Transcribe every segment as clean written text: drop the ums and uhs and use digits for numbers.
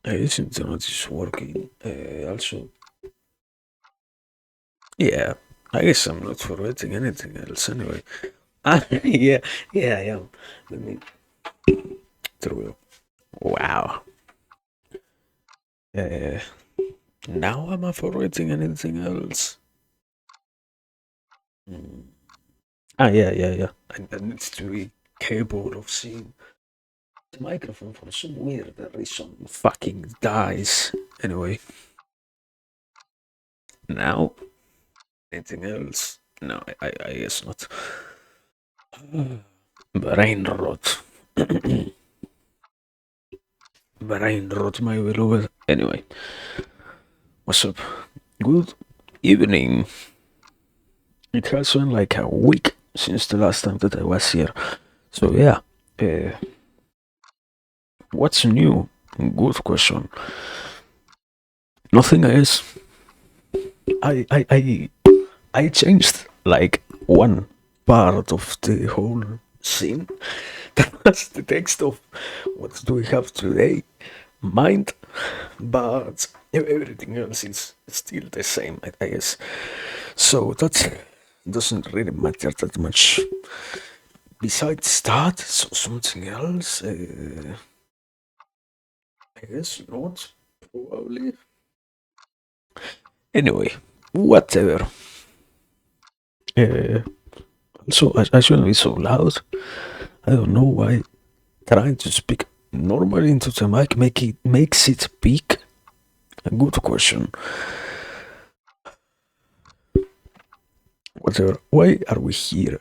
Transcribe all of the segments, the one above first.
His internet is working. Also, yeah, I guess I'm not forgetting anything else anyway. Yeah, yeah, I am. Let me through. Wow. Uh, Now am I forgetting anything else? Hmm. Yeah, yeah, yeah. I need to be capable of seeing the microphone for some weird reason. Fucking dies. Anyway, now anything else? No, I guess not. Brain rot. Brain rot, my beloved. Anyway, what's up? Good evening. It has been like a week since the last time that I was here. So yeah, uh, what's new? Good question. Nothing else. I I I I changed like one part of the whole scene. That was the text of what do we have today, mind, but everything else is still the same, I guess. So that doesn't really matter that much. Besides that, so something else, I guess not, probably. Anyway, whatever. Uh, also, I shouldn't be so loud. I don't know why trying to speak normally into the mic makes it peak. A good question. Whatever. Why are we here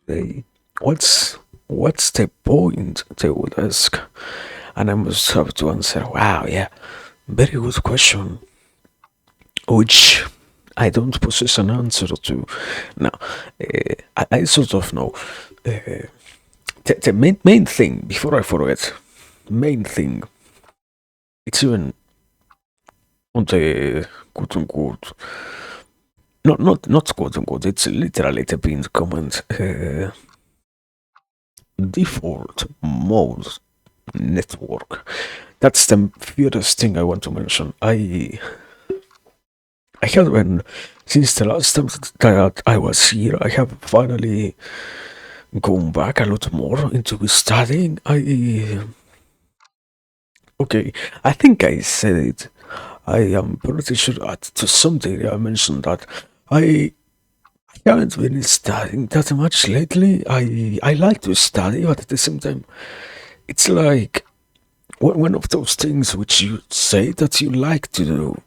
today? What's the point? They would ask, and I must have to answer. Wow, yeah, very good question. Which I don't possess an answer to. Now, I sort of know. The main thing, before I forget, main thing, it's even on the quote unquote, not quote unquote, it's literally the pinned comment, default mode network. That's the first thing I want to mention. I have been, since the last time that I was here, I have finally gone back a lot more into studying. Okay, I think I said it. I am pretty sure that to some degree I mentioned that I haven't been studying that much lately. I like to study, but at the same time, it's like one of those things which you say that you like to do.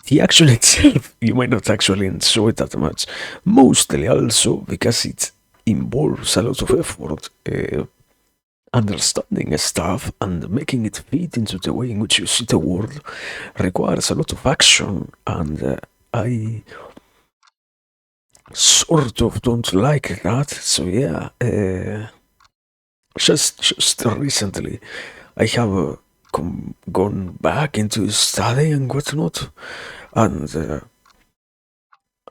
The action itself, you might not actually enjoy it that much. Mostly also because it involves a lot of effort. Understanding stuff and making it fit into the way in which you see the world requires a lot of action, and I sort of don't like that. So yeah, just recently, I have gone back into study and whatnot, and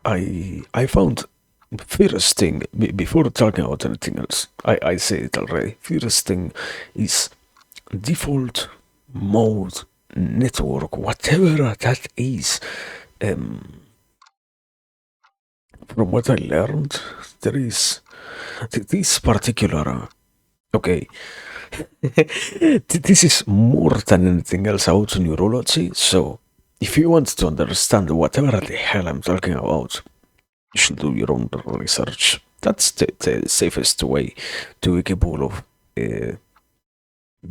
I found first thing before talking about anything else. I say it already. First thing is default mode network, whatever that is. Um, from what I learned, there is this particular. Okay, this is more than anything else about neurology. So, if you want to understand whatever the hell I'm talking about, you should do your own research. That's the safest way to be capable of uh,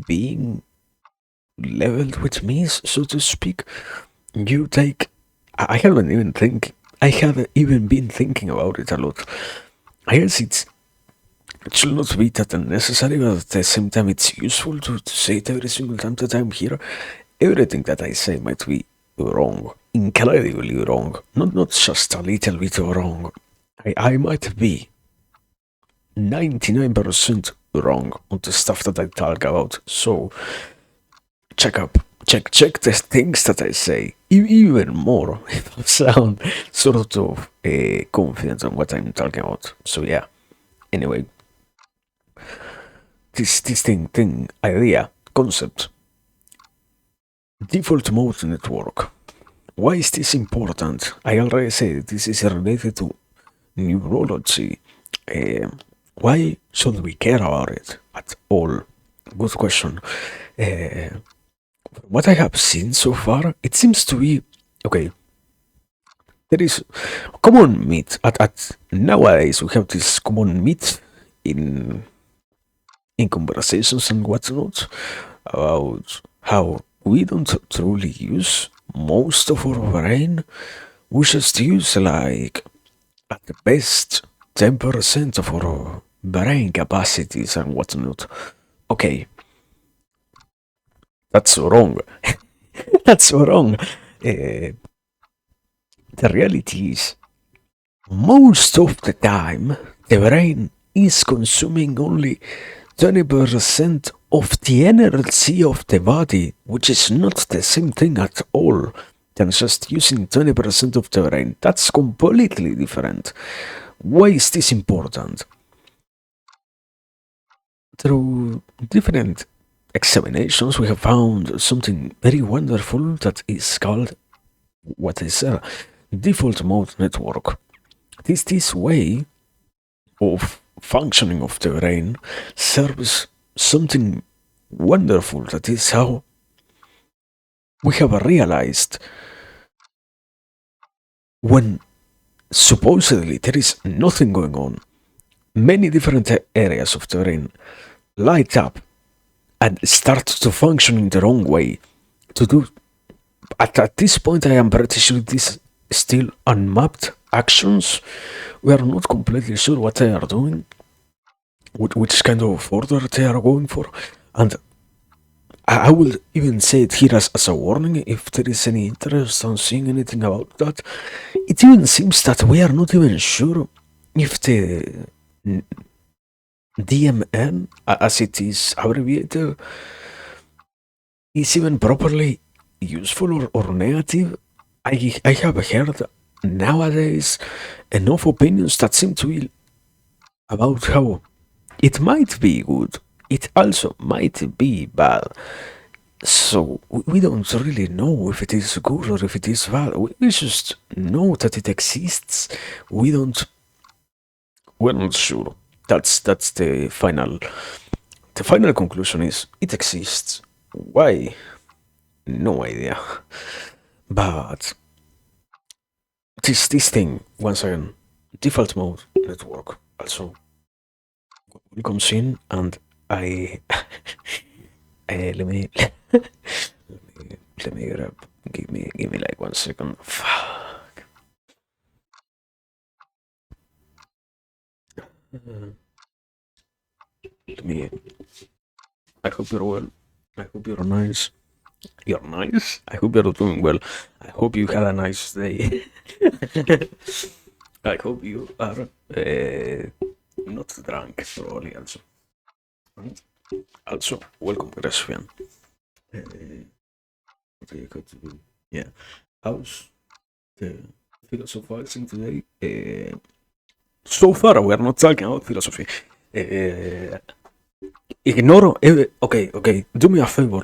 being leveled with me, so to speak. You take. I haven't even think. I haven't even been thinking about it a lot. I guess it should not be that unnecessary, but at the same time, it's useful to say it every single time that I'm here. Everything that I say might be wrong, incredibly wrong, not just a little bit wrong. I might be 99% wrong on the stuff that I talk about. So check the things that I say even more if I sound sort of confident on what I'm talking about. So yeah. Anyway, this thing idea concept Default mode network. Why is this important? I already said this is related to neurology. Uh, why should we care about it at all? Good question. Uh, what I have seen so far, it seems to be okay. There is common myth at nowadays we have this common myth in conversations and whatnot about how we don't truly use most of our brain. We just use like at the best 10% of our brain capacities and whatnot. Okay, that's so wrong. That's so wrong. The reality is, most of the time, the brain is consuming only 20% of the energy of the body, which is not the same thing at all than just using 20% of the brain. That's completely different. Why is this important? Through different examinations, we have found something very wonderful that is called what is a default mode network. This way of functioning of the brain serves something wonderful. That is how we have realized when supposedly there is nothing going on, many different areas of the brain light up and start to function in the wrong way. To do at this point, I am pretty sure this is still unmapped actions. We are not completely sure what they are doing, which kind of order they are going for, and I will even say it here as a warning if there is any interest on seeing anything about that. It even seems that we are not even sure if the DMN, as it is abbreviated, is even properly useful or negative. I have heard nowadays enough opinions that seem to be about how it might be good, it also might be bad. So we don't really know if it is good or if it is bad. We just know that it exists. We don't. We're not sure. That's the final conclusion is it exists. Why? No idea. But this thing once again, default mode network also comes in, and I let me let me grab. Give me like 1 second. Fuck. Let me. I hope you're well. I hope you're nice. You're nice. I hope you're doing well. I hope you had a nice day. I hope you are not drunk, probably also. Also, welcome, Gracian. What do you got to do? Yeah. How's the philosophizing today? So far, we are not talking about philosophy. Ignore. Okay. Do me a favor.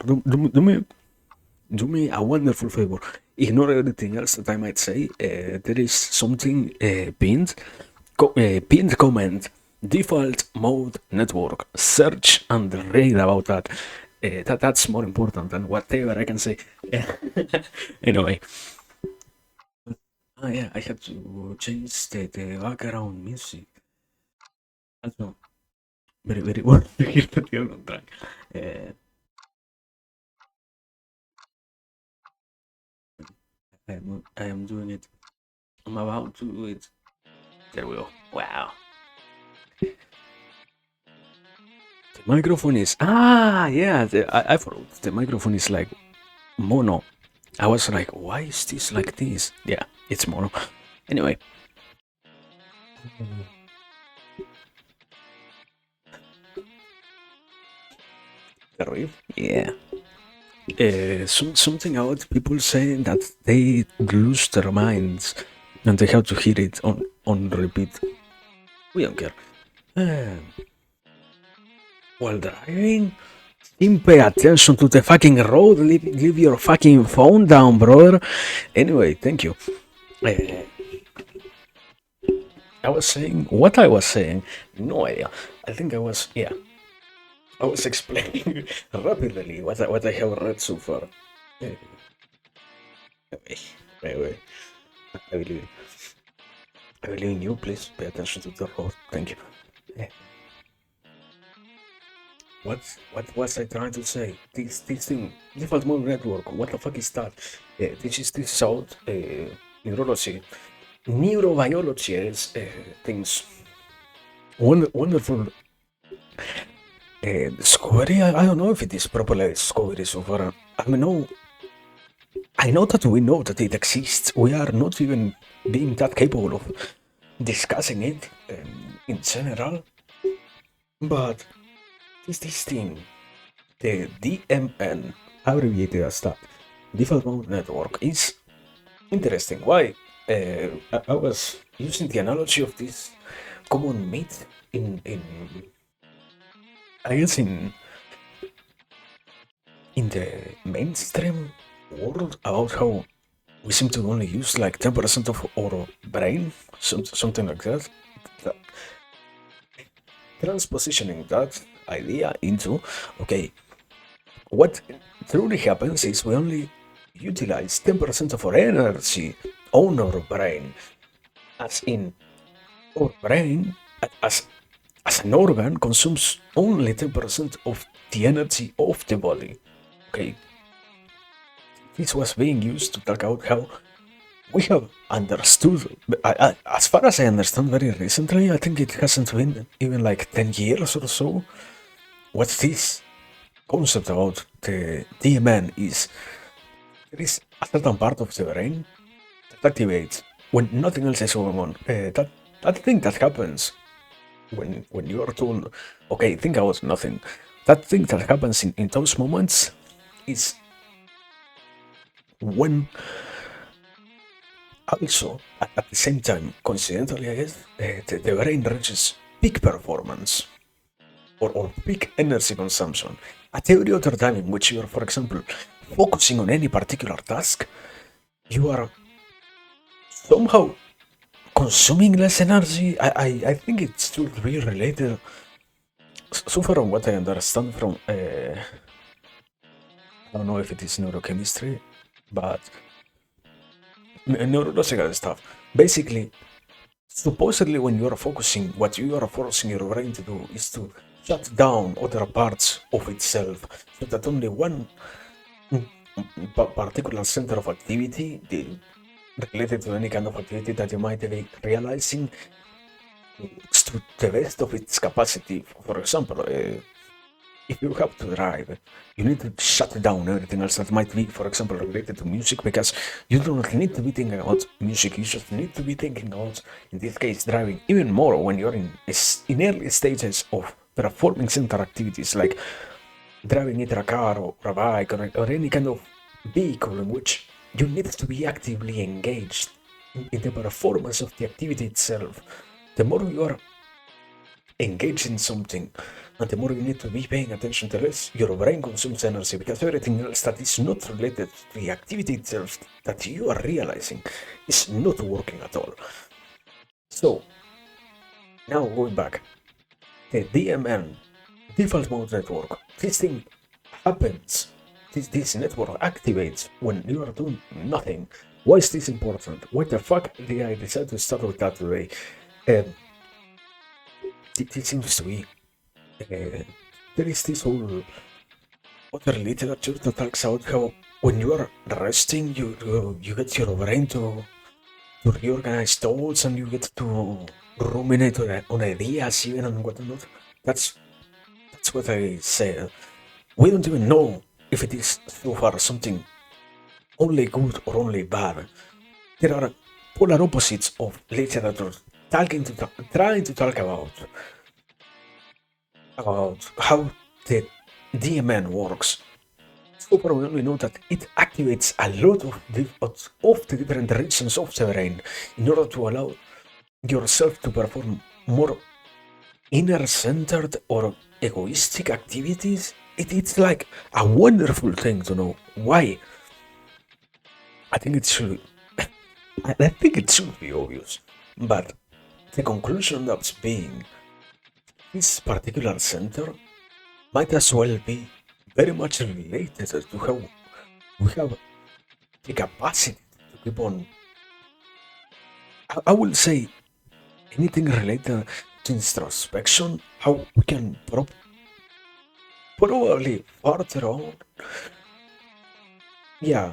Do me a wonderful favor. Ignore everything else that I might say. There is something pinned. Pinned comment. Default mode network. Search and read about that. That's more important than whatever I can say. Anyway. Yeah, I have to change the background music. Also, very well to hear that you're on track. I am doing it. I'm about to do it. There we go. Wow. The microphone is yeah. I forgot. The microphone is like mono. I was like, why is this like this? Yeah, it's mono. Anyway. Yeah. Something about people saying that they lose their minds and they have to hear it on repeat. We don't care. While driving, Team, pay attention to the fucking road. Leave your fucking phone down, brother. Anyway, thank you. Uh, I was saying what I was saying. No idea. I think I was, yeah. I was explaining rapidly what I have read so far. Anyway, I believe, I believe in you. Please pay attention to the road. Thank you. Eh, what was I trying to say? This thing, default mode network. What the fuck is that? This is out neurology. Neurobiology is things wonderful discovery. I don't know if it is properly discovery so far. I know that we know that it exists. We are not even being that capable of discussing it in general. But this thing, the DMN, abbreviated as that, default mode network, is interesting. Why? I was using the analogy of this common myth in I guess in the mainstream world about how we seem to only use like 10% of our brain, something like that. Transpositioning that idea into, okay, what truly happens is we only utilize 10% of our energy on our brain, as in our brain as as an organ consumes only 10% of the energy of the body. Okay, this was being used to talk about how we have understood, as far as I understand very recently, I think it hasn't been even like 10 years or so, what this concept about the DMN is. There is a certain part of the brain that activates when nothing else is going on. That thing that happens when you are told, okay, think about nothing. That thing that happens in those moments is when also at the same time, coincidentally, I guess, the brain reaches peak performance or peak energy consumption. At every other time in which you are, for example, focusing on any particular task, you are somehow consuming less energy. I think it's still really related. So far, on what I understand from, I don't know if it is neurochemistry, but neurological stuff. Basically, supposedly, when you are focusing, what you are forcing your brain to do is to shut down other parts of itself, so that only one particular center of activity, related to any kind of activity that you might be realizing, works to the best of its capacity. For example, if you have to drive, you need to shut down everything else that might be, for example, related to music, because you do not need to be thinking about music. You just need to be thinking about, in this case, driving, even more when you're in early stages of performing center activities like driving either a car or a bike or any kind of vehicle in which you need to be actively engaged in the performance of the activity itself. The more you are engaged in something, and the more you need to be paying attention to this, your brain consumes energy, because everything else that is not related to the activity itself that you are realizing is not working at all. So, now going back, the DMN, default mode network, this thing happens, this network activates when you are doing nothing. Why is this important? Why the fuck did I decide to start with that today? This seems to be there is this whole other literature that talks about how when you are resting, you get your brain to reorganize thoughts, and you get to ruminate on ideas even and whatnot. That's what I say. We don't even know if it is so far something only good or only bad. There are polar opposites of literature trying to talk about how the DMN works. So far, we only know that it activates a lot of the different regions of the brain in order to allow yourself to perform more inner-centered or egoistic activities it's like a wonderful thing to know. Why? I think it should. I think it should be obvious, but the conclusion of being this particular center might as well be very much related to how we have the capacity to keep on. I will say anything related to introspection, how we can probably further on, yeah,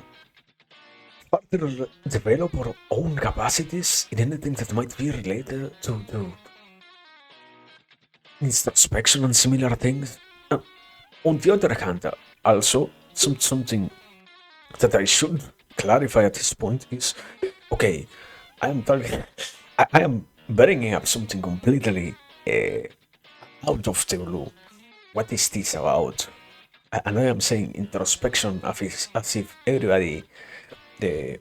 further develop our own capacities in anything that might be related to introspection and similar things. On the other hand, also something that I should clarify at this point is, okay, I am talking, I am bringing up something completely out of the blue. What is this about? And I am saying introspection as if everybody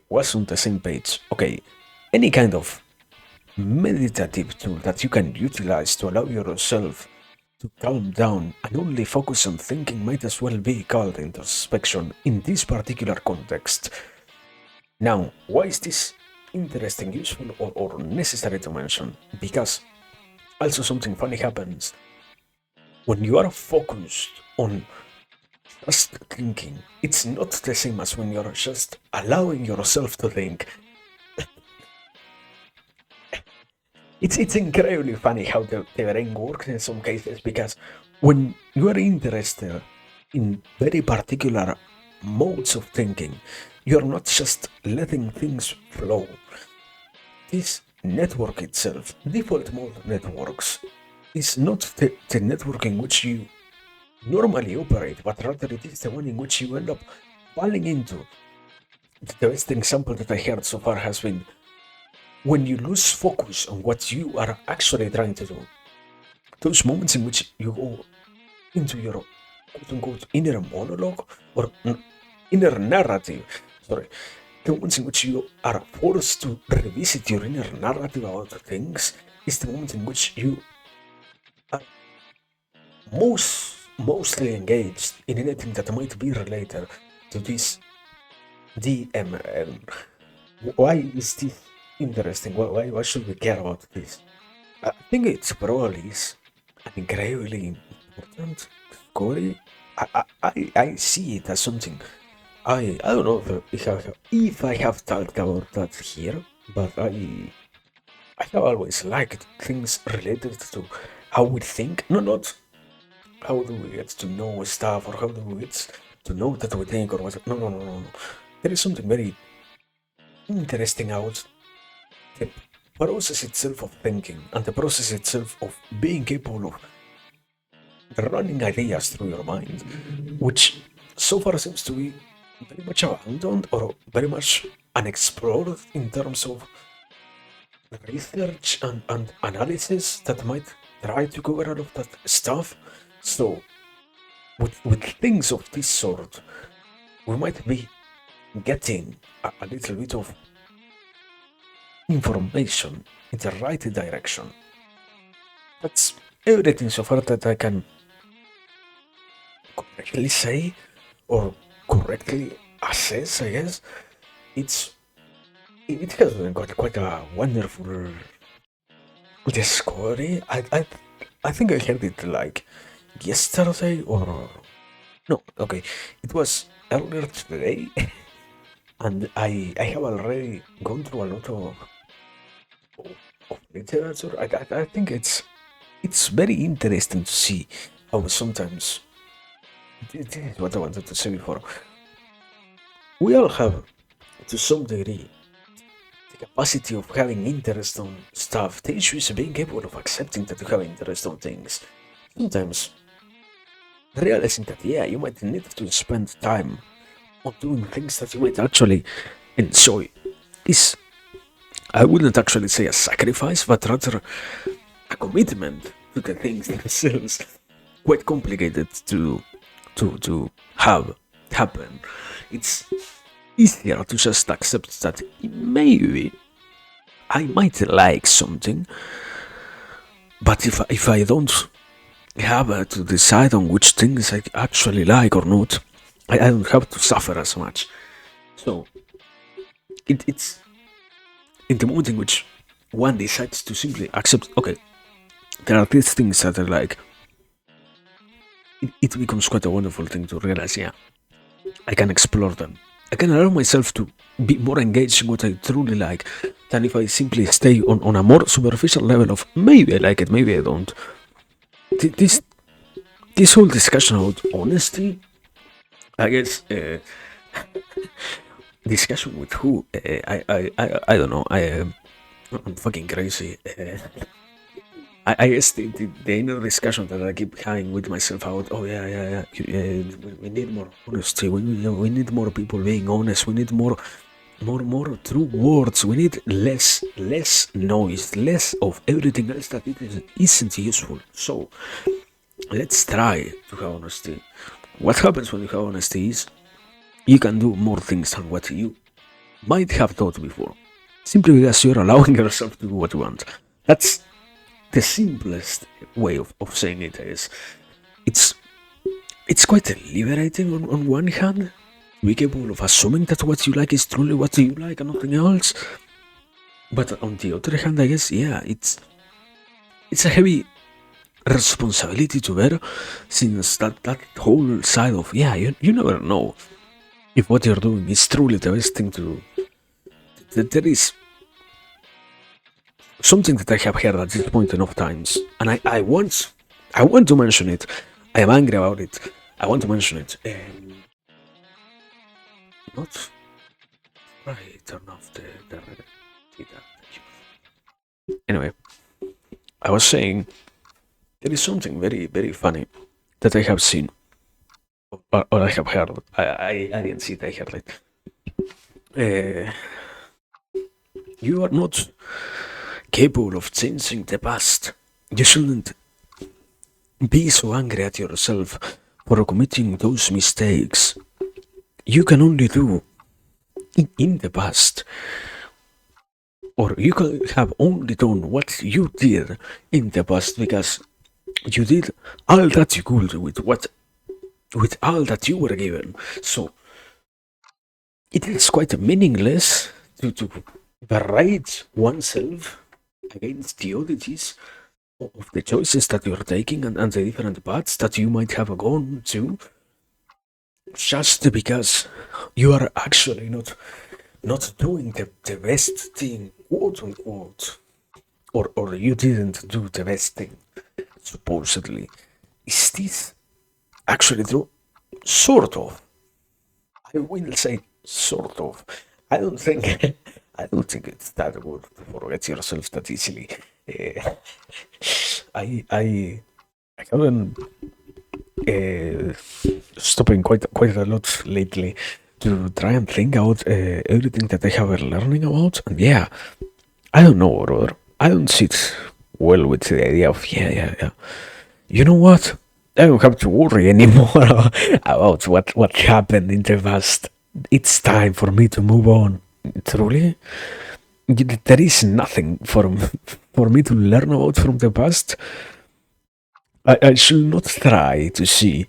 was on the same page. Okay, any kind of meditative tool that you can utilize to allow yourself to calm down and only focus on thinking might as well be called introspection in this particular context. Now, why is this interesting, useful, or necessary to mention? Because also something funny happens when you are focused on just thinking. It's not the same as when you're just allowing yourself to think. It's incredibly funny how the brain works in some cases, because when you are interested in very particular modes of thinking, you're not just letting things flow. This network itself, default mode networks, is not the network in which you normally operate, but rather it is the one in which you end up falling into. The best example that I heard so far has been when you lose focus on what you are actually trying to do. Those moments in which you go into your quote unquote inner monologue or inner narrative, sorry, the moments in which you are forced to revisit your inner narrative about things is the moment in which you are mostly engaged in anything that might be related to this DMN. Why is this interesting? Why should we care about this? I think it's probably is an incredibly important story. I see it as something. I don't know if I have talked about that here, but I have always liked things related to how we think. No, not how do we get to know stuff, or how do we get to know that we think, or what. No. There is something very interesting about the process itself of thinking and the process itself of being capable of running ideas through your mind, which so far seems to be very much abandoned or very much unexplored in terms of research and analysis that might try to cover all of that stuff. So, with things of this sort, we might be getting a little bit of information in the right direction. That's everything so far that I can correctly say or correctly assess, I guess. It has got quite a wonderful discovery. I think I heard it like yesterday, or no, okay, it was earlier today, and I have already gone through a lot of literature. I think it's very interesting to see how sometimes this is what I wanted to say before. We all have, to some degree, the capacity of having interest on stuff. The issue is being able of accepting that you have interest on things. Sometimes realizing that, yeah, you might need to spend time on doing things that you might actually enjoy is, I wouldn't actually say a sacrifice, but rather a commitment to the things themselves. Quite complicated to have happen. It's easier to just accept that maybe I might like something, but if I don't have to decide on which things I actually like or not. I don't have to suffer as much. So it's in the moment in which one decides to simply accept, okay, there are these things that are like, it becomes quite a wonderful thing to realize, yeah, I can explore them. I can allow myself to be more engaged in what I truly like than if I simply stay on a more superficial level of maybe I like it, maybe I don't. This this whole discussion about honesty, I guess, discussion with who? I don't know. I'm fucking crazy. I guess the inner discussion that I keep having with myself out. Oh yeah. We need more honesty. We need more people being honest. We need more true words. We need less noise, less of everything else that isn't useful. So let's try to have honesty. What happens when you have honesty is you can do more things than what you might have thought before. Simply because you're allowing yourself to do what you want. That's the simplest way of saying it is. It's it's quite liberating on one hand. Be capable of assuming that what you like is truly what you like and nothing else. But on the other hand, I guess, yeah, it's a heavy responsibility to bear, since that whole side of, yeah, you never know if what you're doing is truly the best thing to do. There is something that I have heard at this point enough times, and I want to mention it. I am angry about it. I want to mention it. Not right, turn off the anyway, I was saying there is something very very funny that I have seen, or I have heard. I didn't see it. I heard it. Uh, you are not capable of changing the past. You shouldn't be so angry at yourself for committing those mistakes. You can only do in the past, or you could have only done what you did in the past because you did all that you could with all that you were given. So it is quite meaningless to berate oneself against the oddities of the choices that you're taking and the different paths that you might have gone to, just because you are actually not doing the best thing, quote unquote, or you didn't do the best thing, supposedly. Is this actually true? Sort of. I will say sort of. I don't think I don't think it's that good to forget yourself that easily. Uh, I haven't uh, stopping quite a lot lately to try and think out everything that I have been learning about, and yeah, I don't know, brother. I don't sit well with the idea of yeah. You know what? I don't have to worry anymore about what happened in the past. It's time for me to move on. Truly, there is nothing for me to learn about from the past. I should not try to see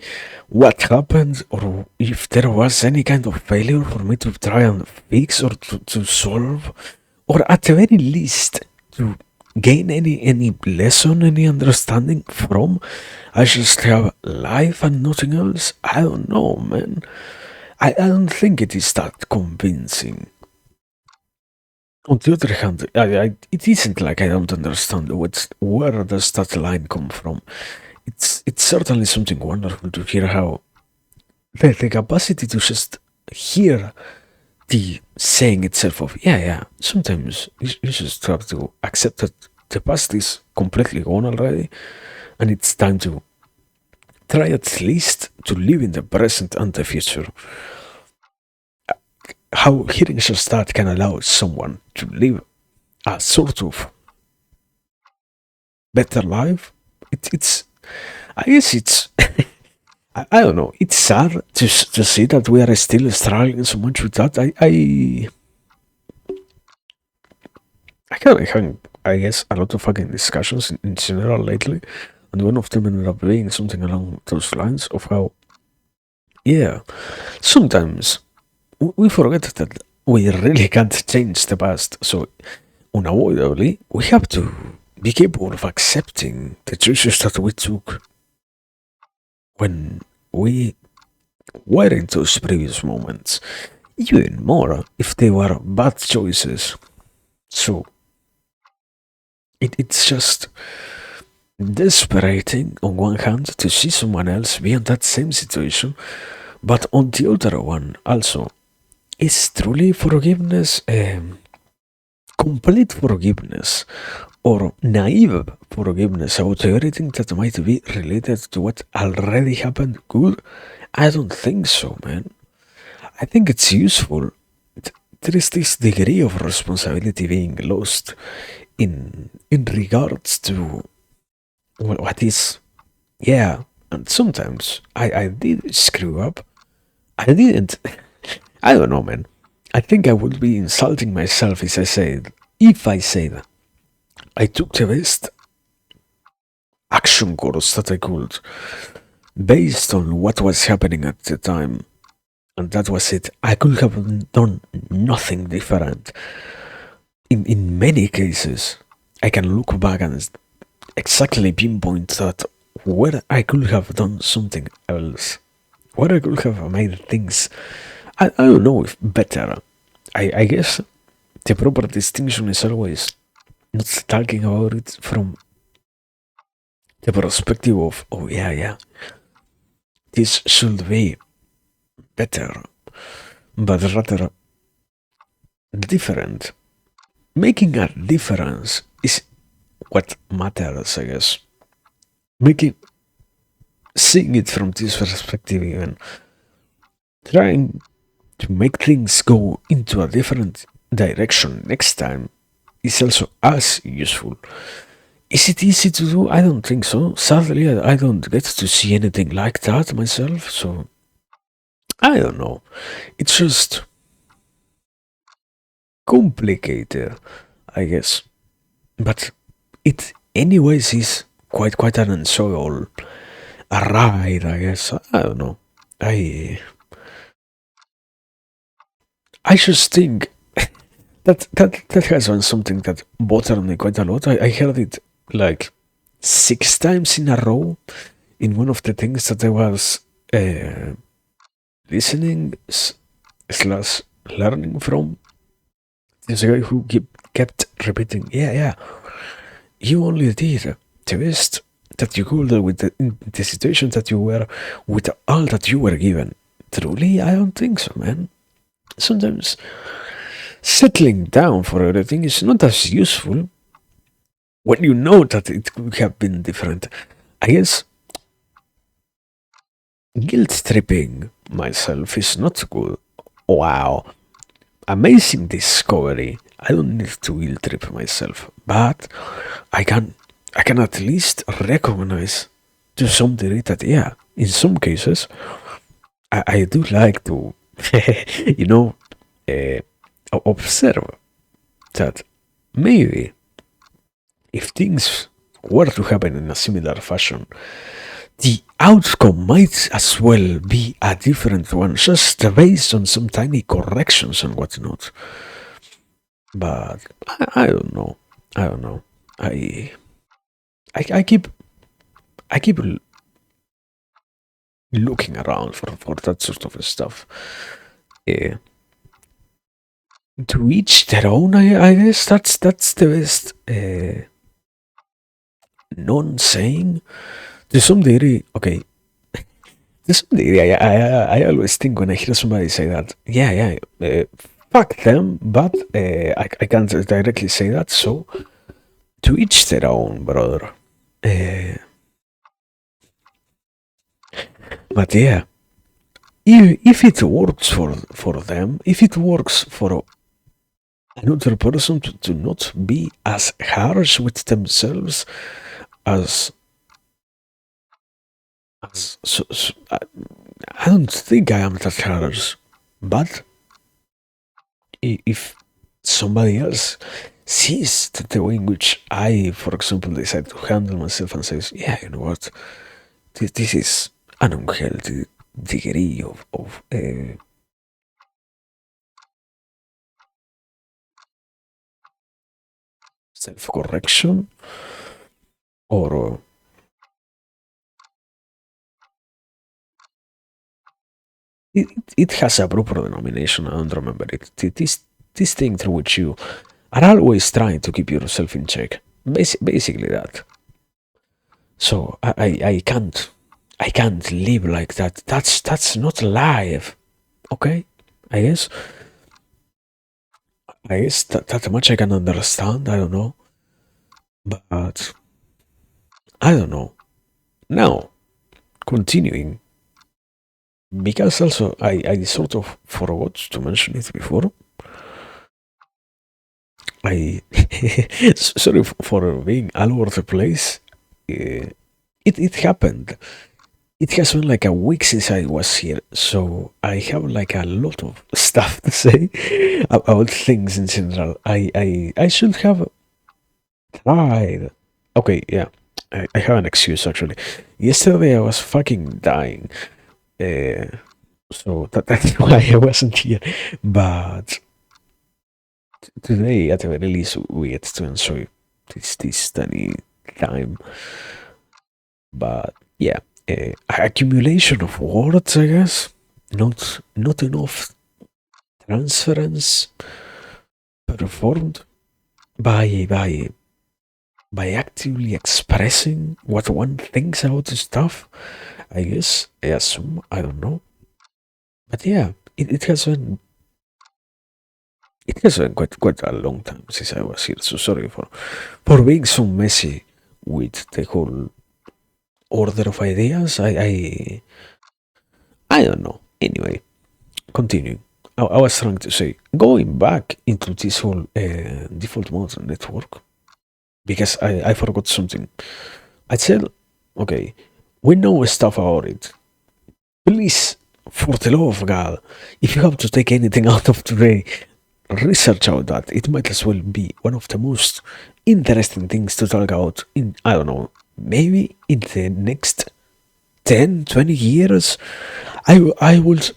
what happened or if there was any kind of failure for me to try and fix or to solve, or at the very least to gain any lesson, any understanding from. I just have life and nothing else. I don't know, man. I don't think it is that convincing. On the other hand, it isn't like I don't understand where does that line come from. It's certainly something wonderful to hear how the capacity to just hear the saying itself of yeah. Sometimes you just have to accept that the past is completely gone already, and it's time to try at least to live in the present and the future. How hearing just that can allow someone to live a sort of better life. It's I guess it's I don't know. It's sad to see that we are still struggling so much with that. I kind of having, I guess, a lot of fucking discussions in general lately and one of them ended up being something along those lines of how, yeah, sometimes we forget that we really can't change the past, so unavoidably we have to be capable of accepting the choices that we took when we were in those previous moments, even more if they were bad choices. So it's just desperate on one hand to see someone else be in that same situation, but on the other one also, is truly forgiveness, complete forgiveness, or naive forgiveness about everything that might be related to what already happened good? I don't think so, man. I think it's useful. There is this degree of responsibility being lost in regards to what is, yeah. And sometimes I did screw up. I didn't. I don't know, man. I think I would be insulting myself if I said I took the best action course that I could based on what was happening at the time, and that was it. I could have done nothing different. In many cases, I can look back and exactly pinpoint that where I could have done something else, where I could have made things, I don't know if better. I guess the proper distinction is always not talking about it from the perspective of, oh yeah, yeah, this should be better, but rather different. Making a difference is what matters, I guess. Making seeing it from this perspective, even trying to make things go into a different direction next time is also as useful. Is it easy to do? I don't think so. Sadly, I don't get to see anything like that myself, so I don't know. It's just complicated, I guess. But it, anyways, is quite an enjoyable ride, I guess. I don't know. I I just think that has been something that bothered me quite a lot. I heard it like 6 times in a row in one of the things that I was uh, listening slash learning from. There's a guy who kept repeating, yeah, yeah, you only did the best that you could with in the situation that you were, with all that you were given. Truly, I don't think so, man. Sometimes settling down for everything is not as useful when you know that it could have been different. I guess guilt tripping myself is not good. Wow, amazing discovery. I don't need to guilt trip myself, but I can I can at least recognize to some degree that, yeah, in some cases I do like to you know uh, observe that maybe if things were to happen in a similar fashion, the outcome might as well be a different one, just based on some tiny corrections and whatnot. But I don't know. I don't know. I I keep I keep looking around for that sort of stuff. Yeah. To each their own. I guess that's the best non-saying. To some degree, okay. To some degree, I always think when I hear somebody say that, yeah, yeah, fuck them, but I can't directly say that. So to each their own, brother. Uh, but yeah, if it works for them, if it works for another person to not be as harsh with themselves as I don't think I am that harsh, but if somebody else sees the way in which I, for example, decide to handle myself and says, yeah, you know what, this is an unhealthy degree of self-correction, or it has a proper denomination. I don't remember it. This thing through which you are always trying to keep yourself in check. Basically that. So I can't live like that. That's not life. Okay, I guess that much I can understand. I don't know, but I don't know. Now continuing, because also I sort of forgot to mention it before. I sorry for being all over the place. It happened. It has been like a week since I was here, so I have like a lot of stuff to say about things in general. I should have tried. Okay, yeah, I have an excuse actually. Yesterday I was fucking dying, uh, so that's why I wasn't here. But today, at the very least, we get to enjoy this study time. But yeah, accumulation of words, I guess. Not enough transference performed by actively expressing what one thinks about the stuff. I guess I assume, I don't know, but yeah, it has been quite a long time since I was here. So sorry for being so messy with the whole order of ideas. I don't know. Anyway, continuing. I was trying to say, going back into this whole default mode network, because I forgot something. I said, okay, we know stuff about it. Please, for the love of God, if you have to take anything out of today, research out that. It might as well be one of the most interesting things to talk about in, I don't know, maybe in the next 10, 20 years. I would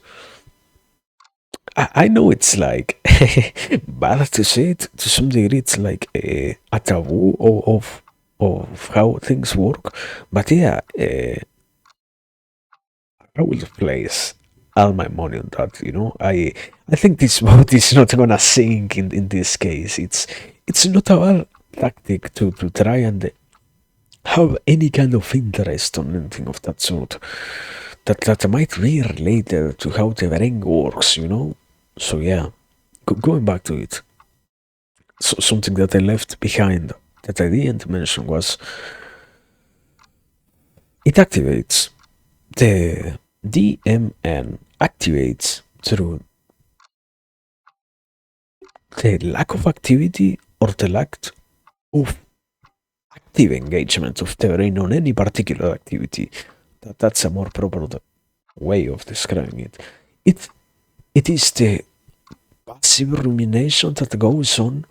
I know it's like bad to say it to some degree. It's like a taboo of how things work. But yeah, I will place all my money on that. I think this vote is not gonna sink in this case. It's not a bad tactic to try and have any kind of interest on anything of that sort that might be related to how the brain works. So yeah, going back to it, so something that I left behind that I didn't mention was it activates the DMN activates through the lack of activity or the lack of active engagement of the brain on any particular activity. That's a more proper way of describing it. It it is the passive rumination that goes on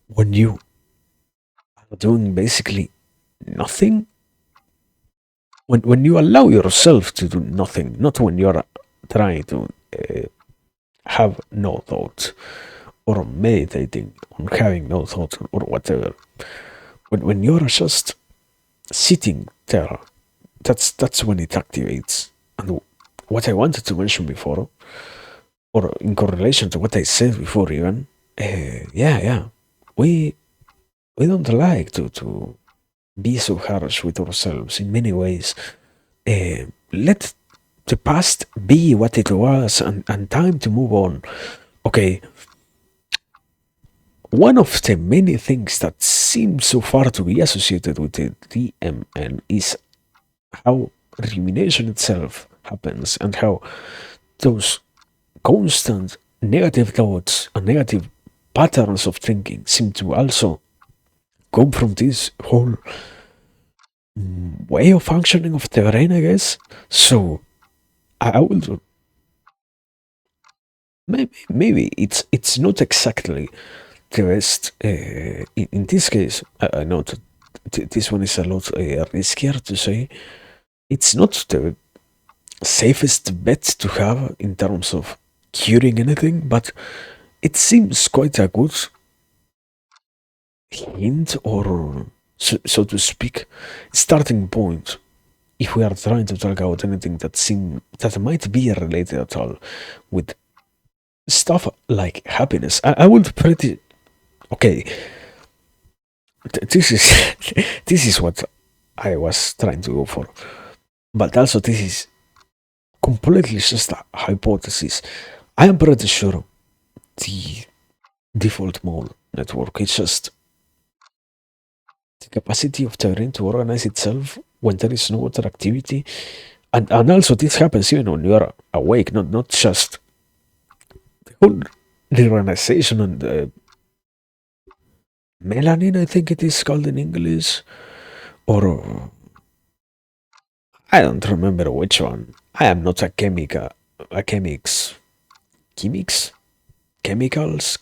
when you are doing basically nothing. When you allow yourself to do nothing, not when you're trying to have no thoughts or meditating on having no thoughts or whatever. When you're just sitting there, that's when it activates. And what I wanted to mention before, or in correlation to what I said before, even, yeah, we we don't like to be so harsh with ourselves in many ways. Let the past be what it was, and time to move on. Okay, one of the many things that seem so far to be associated with the DMN is how rumination itself happens, and how those constant negative thoughts and negative patterns of thinking seem to also come from this whole way of functioning of the brain, I guess. So I will maybe it's not exactly the best. In this case, I know that this one is a lot riskier to say. It's not the safest bet to have in terms of curing anything, but it seems quite a good hint, or so to speak, starting point if we are trying to talk about anything that might be related at all with stuff like happiness. I would pretty okay. This is this is what I was trying to go for, but also this is completely just a hypothesis. I am pretty sure the default mode network is just the capacity of the brain to organize itself when there is no other activity. And also this happens even when you are awake, not just the whole reorganization and melanin, I think it is called in English, or I don't remember which one. I am not a chemics, chemicals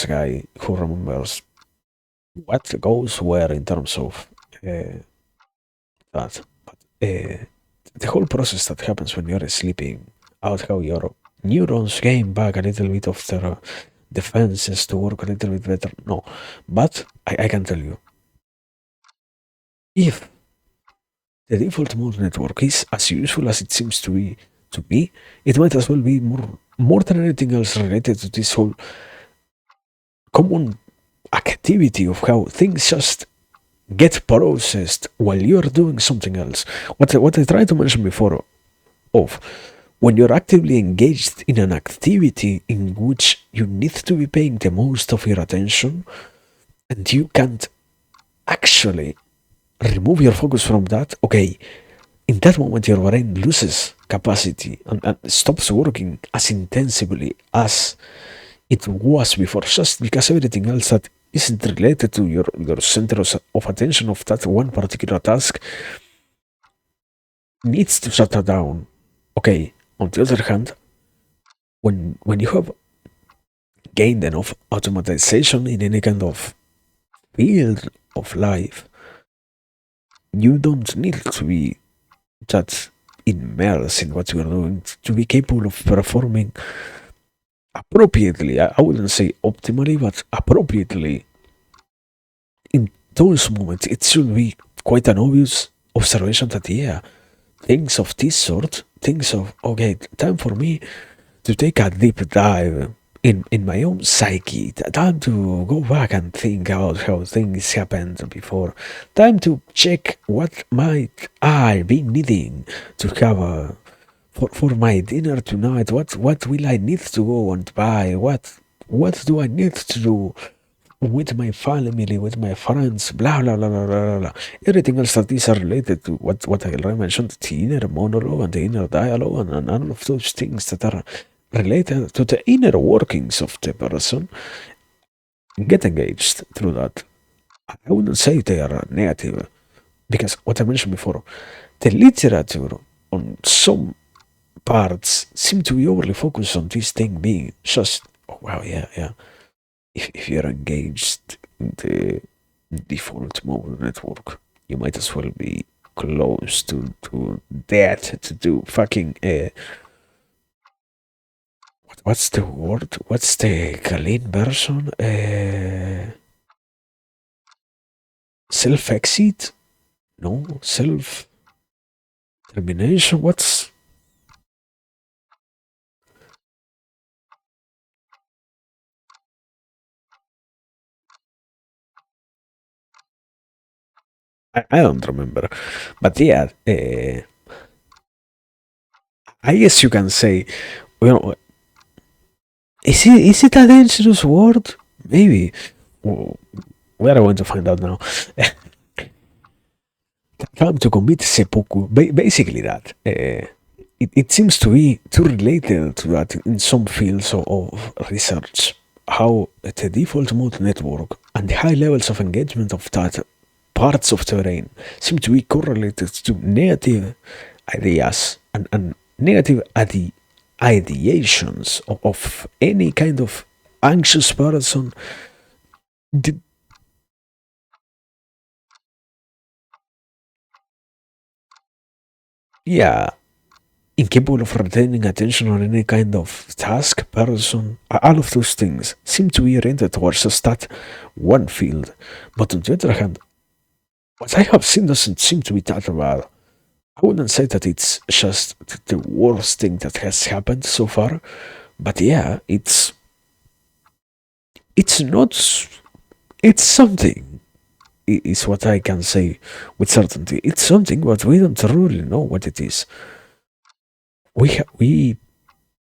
guy who remembers what goes where in terms of that. But the whole process that happens when you're sleeping, out how your neurons gain back a little bit of their defenses to work a little bit better. No, but I can tell you, if the default mode network is as useful as it seems to be, it might as well be more than anything else related to this whole common activity of how things just get processed while you're doing something else. What I tried to mention before of when you're actively engaged in an activity in which you need to be paying the most of your attention and you can't actually remove your focus from that, okay, in that moment your brain loses capacity and stops working as intensively as it was before, just because everything else that isn't related to your center of attention of that one particular task needs to shut that down. Okay, on the other hand, when you have gained enough automatization in any kind of field of life, you don't need to be that immersed in what you are doing to be capable of performing appropriately. I wouldn't say optimally, but appropriately. In those moments, it should be quite an obvious observation that, yeah, things of this sort, things of, okay, time for me to take a deep dive in my own psyche, time to go back and think about how things happened before, time to check what might I be needing to have for my dinner tonight. What will I need to go and buy? What do I need to do with my family, with my friends, blah blah blah blah blah blah. Everything else that is related to what I already mentioned, the inner monologue and the inner dialogue and all of those things that are related to the inner workings of the person, get engaged through that. I wouldn't say they are negative, because what I mentioned before, the literature on some parts seem to be overly focused on this thing being just, oh wow, yeah, yeah. If you're engaged in the default mode network, you might as well be close to that to do fucking what's the word? What's the clean version? Self exit? No, self termination. What's I don't remember, but yeah, I guess you can say, well, is it a dangerous word? Maybe. Well, we are going to find out now. Time to commit seppuku. Basically, that. It seems to be too related to that in some fields of research. How the default mode network and the high levels of engagement of that parts of the brain seem to be correlated to negative ideas and negative ideations of any kind of anxious person. Did, yeah, incapable of retaining attention on any kind of task, person, all of those things seem to be oriented towards just that one field. But on the other hand, what I have seen doesn't seem to be that bad. I wouldn't say that it's just the worst thing that has happened so far, but yeah, it's not it's something. Is what I can say with certainty. It's something, but we don't really know what it is. We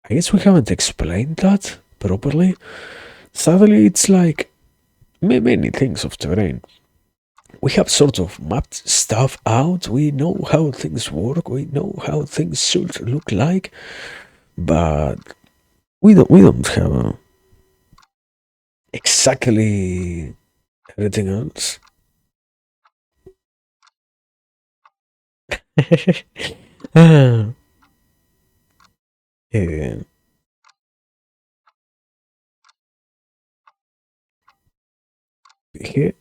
I guess we haven't explained that properly. Sadly, it's like many things of the brain. We have sort of mapped stuff out. We know how things work. We know how things should look like, but we don't have exactly everything else. Ah, eh, dije,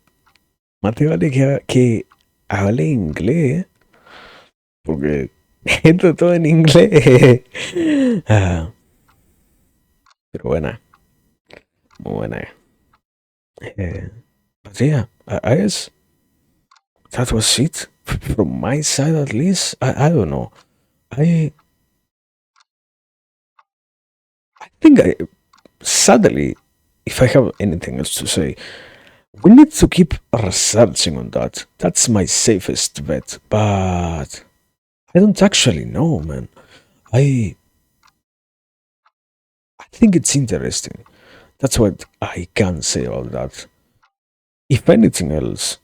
más te vale que hable inglés, porque esto todo en inglés. Ah, pero buena, muy buena. Eh, but yeah, I guess that was it from my side at least. I don't know. I I think I sadly, if I have anything else to say, we need to keep researching on that. That's my safest bet. But I don't actually know, man. I I think it's interesting. That's what I can say about that. If anything else,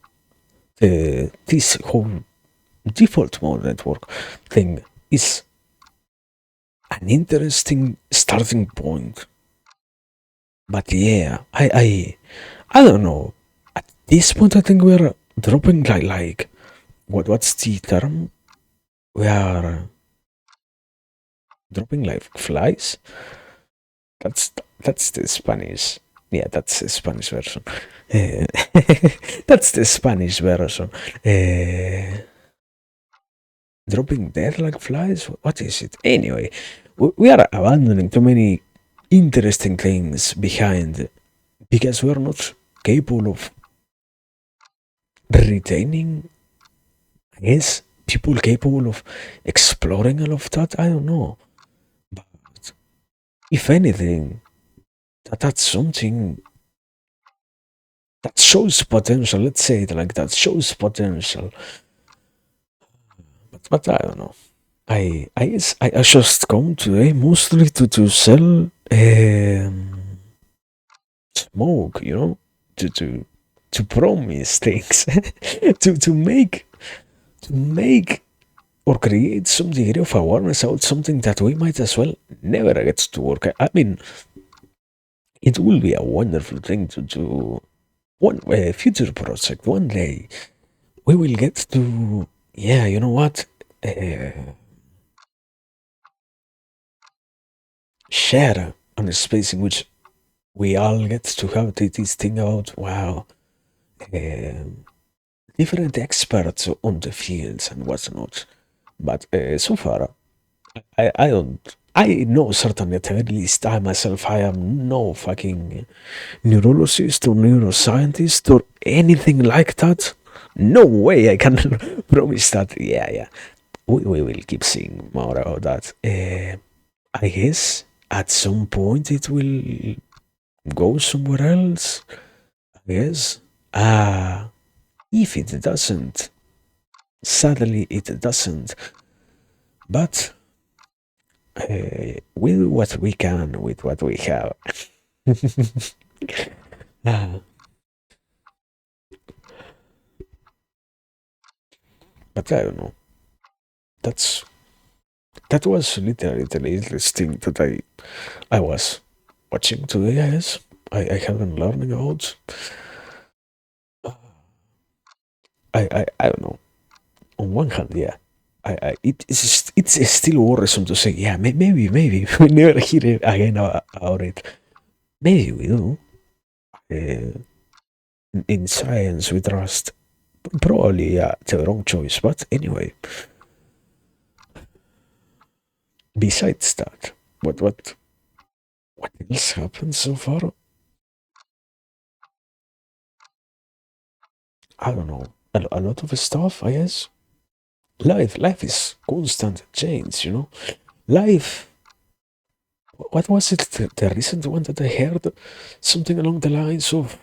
this whole default mode network thing is an interesting starting point. But yeah, I don't know. At this point, I think we're dropping like what's the term? We are dropping like flies. That's that's the Spanish. Yeah, that's the Spanish version. Eh, that's the Spanish version. Eh, dropping dead like flies. What is it? Anyway, we are abandoning too many interesting things behind because we are not capable of retaining. I guess people capable of exploring all of that. I don't know, but if anything, that's something that shows potential. Let's say it like that. Shows potential. But I don't know. I guess I just come today mostly to sell smoke, to promise things, to make or create some degree of awareness about something that we might as well never get to work. I mean, it will be a wonderful thing to do. One future project one day we will get to. Yeah, you know what? Uh, Share on a space in which we all get to have this thing about wow, um, different experts on the fields and whatnot. But so far, I don't. I know certainly at the very least I myself I am no fucking neurologist or neuroscientist or anything like that. No way I can promise that. Yeah, yeah. We will keep seeing more about that. I guess at some point it will go somewhere else. I guess. If it doesn't, sadly it doesn't. But we do what we can with what we have. Ah, but I don't know. That's that was literally the latest thing that I was watching today. I guess I have been learning about. I don't know. On one hand, yeah, it's still worrisome to say, yeah, maybe we never hear it again about it. Maybe we do. Uh, in science, we trust. Probably, yeah, the wrong choice. But anyway, besides that, what else happened so far? I don't know. A lot of stuff, I guess. Life is constant change. Life. What was it? The recent one that I heard, something along the lines of.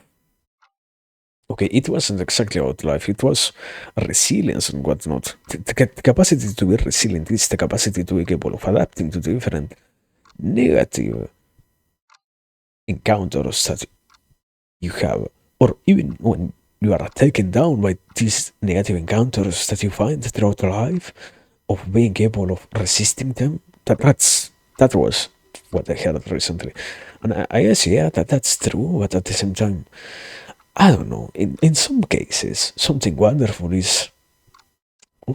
Okay, it wasn't exactly about life. It was resilience and whatnot. The capacity to be resilient is the capacity to be capable of adapting to different negative encounters that you have, or even when you are taken down by these negative encounters that you find throughout life, of being capable of resisting them. That was what I heard recently, and I guess yeah, that's true. But at the same time, I don't know. In some cases, something wonderful is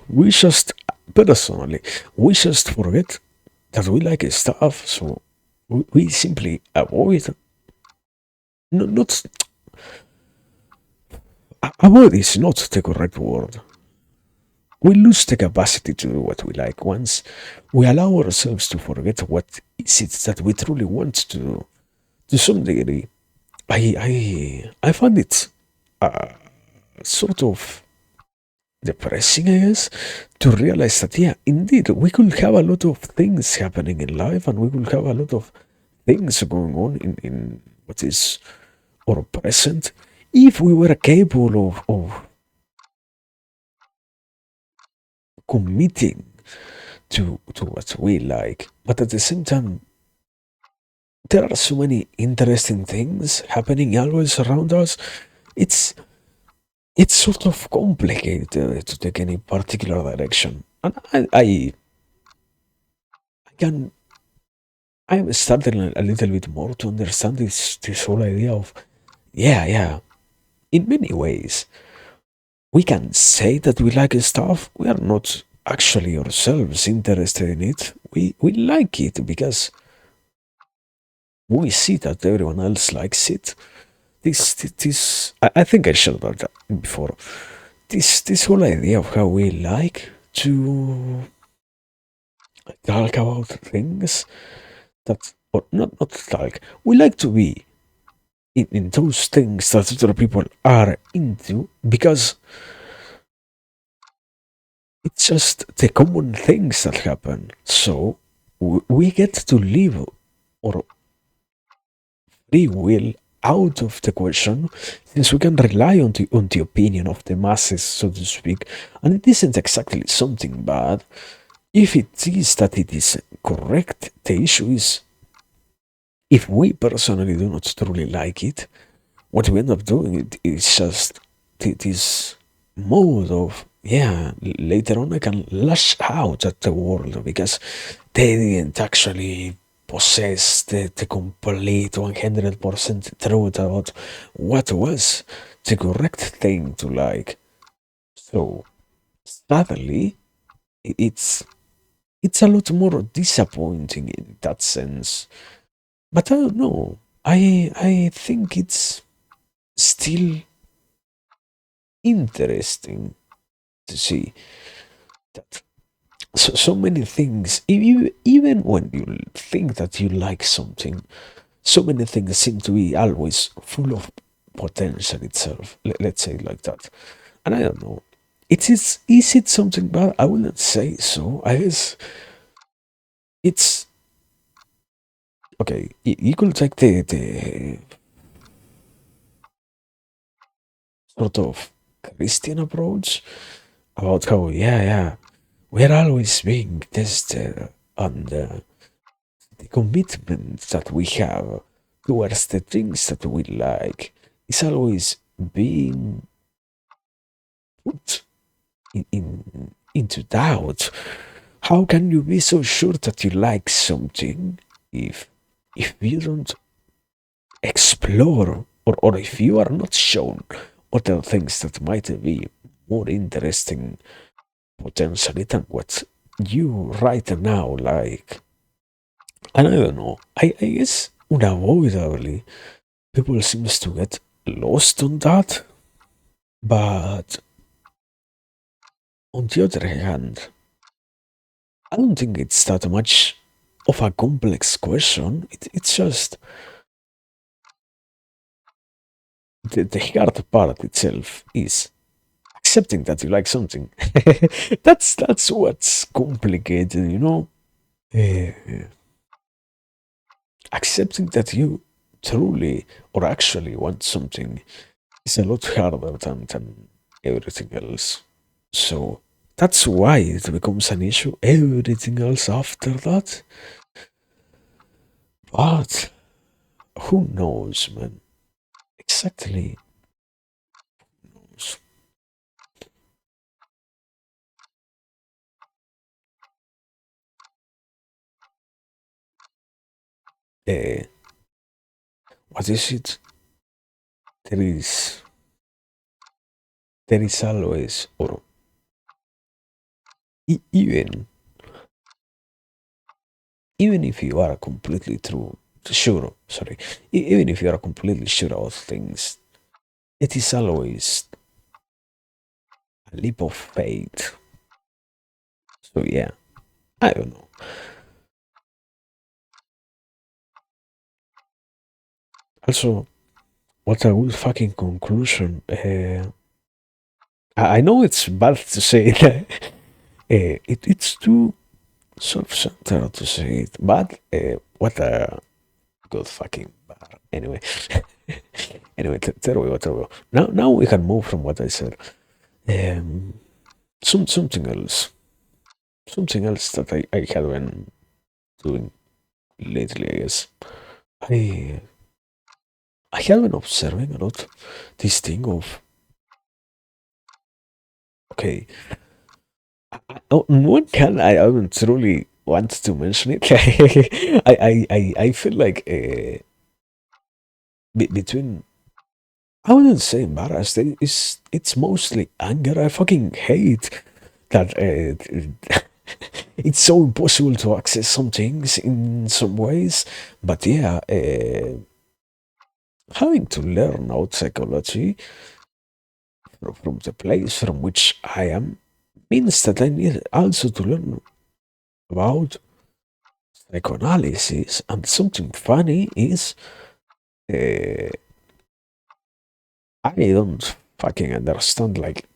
we just personally we just forget that we like stuff, so we simply avoid. No, not avoid is not the correct word. We lose the capacity to do what we like once we allow ourselves to forget what is it that we truly want to do. To some degree, I find it sort of depressing, I guess, to realize that yeah, indeed, we could have a lot of things happening in life, and we could have a lot of things going on in what is our present, if we were capable of committing to what we like. But at the same time, there are so many interesting things happening always around us. It's it's sort of complicated to take any particular direction. And I can I'm starting a little bit more to understand this whole idea of yeah. In many ways, we can say that we like stuff. We are not actually ourselves interested in it. We like it because we see that everyone else likes it. I think I shared that before. This whole idea of how we like to talk about things that, or not talk, we like to be in those things that other people are into because it's just the common things that happen. So we get to live our free will out of the question, since we can rely on the opinion of the masses, so to speak, and it isn't exactly something bad. If it is that it is correct, the issue is if we personally do not truly like it, what we end up doing is just this mode of yeah, later on I can lash out at the world because they didn't actually possess the complete 100% truth about what was the correct thing to like. So sadly, it's a lot more disappointing in that sense. But I don't know. I think it's still interesting to see that so many things, even when you think that you like something, so many things seem to be always full of potential itself. Let's say it like that. And I don't know. Is it something bad? I wouldn't say so. I guess it's okay. You could take the sort of Christian approach about how yeah, we're always being tested on the commitment that we have towards the things that we like is always being put into doubt. How can you be so sure that you like something if you don't explore, or if you are not shown other things that might be more interesting potentially than what you right now like? And I don't know. I guess unavoidably, people seems to get lost on that. But on the other hand, I don't think it's that much of a complex question. It's just the hard part itself is accepting that you like something. That's what's complicated, you know. Uh, Accepting that you truly or actually want something is a lot harder than everything else. So that's why it becomes an issue. Everything else after that, but who knows, man? Exactly. Uh, what is it? There is there is always, or even if you are completely true, sure, sorry, even if you are completely sure of things, it is always a leap of faith. So yeah, I don't know. Also, what a good fucking conclusion. I know it's bad to say that. It's too self-centered to say it, but what a good fucking bar. Anyway, anyway, tell me what I will. Now we can move from what I said. Um, something else, something else that I have been doing lately. I guess I I have been observing a lot this thing of okay. On one hand, I don't truly want to mention it. I feel like between I wouldn't say embarrassed. It's mostly anger. I fucking hate that it's so impossible to access some things in some ways. But yeah, having to learn out psychology from the place from which I am means that I need also to learn about psychoanalysis. And something funny is uh, I don't fucking understand like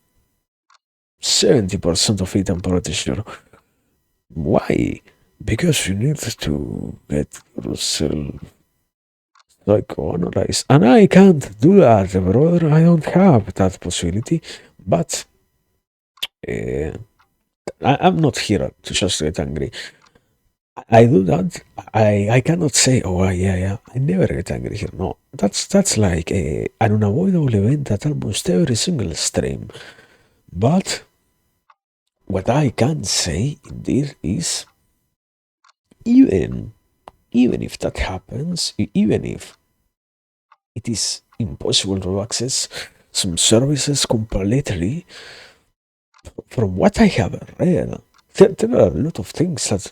70% of it. I'm pretty sure. Why? Because you need to get yourself psychoanalyzed. And I can't do that, brother. I don't have that possibility. But uh, I'm not here to just get angry. I do that. I cannot say, oh, yeah. I never get angry here. No, that's like an unavoidable event at almost every single stream. But what I can say indeed is even even if that happens, even if it is impossible to access some services completely, from what I have read, there are a lot of things that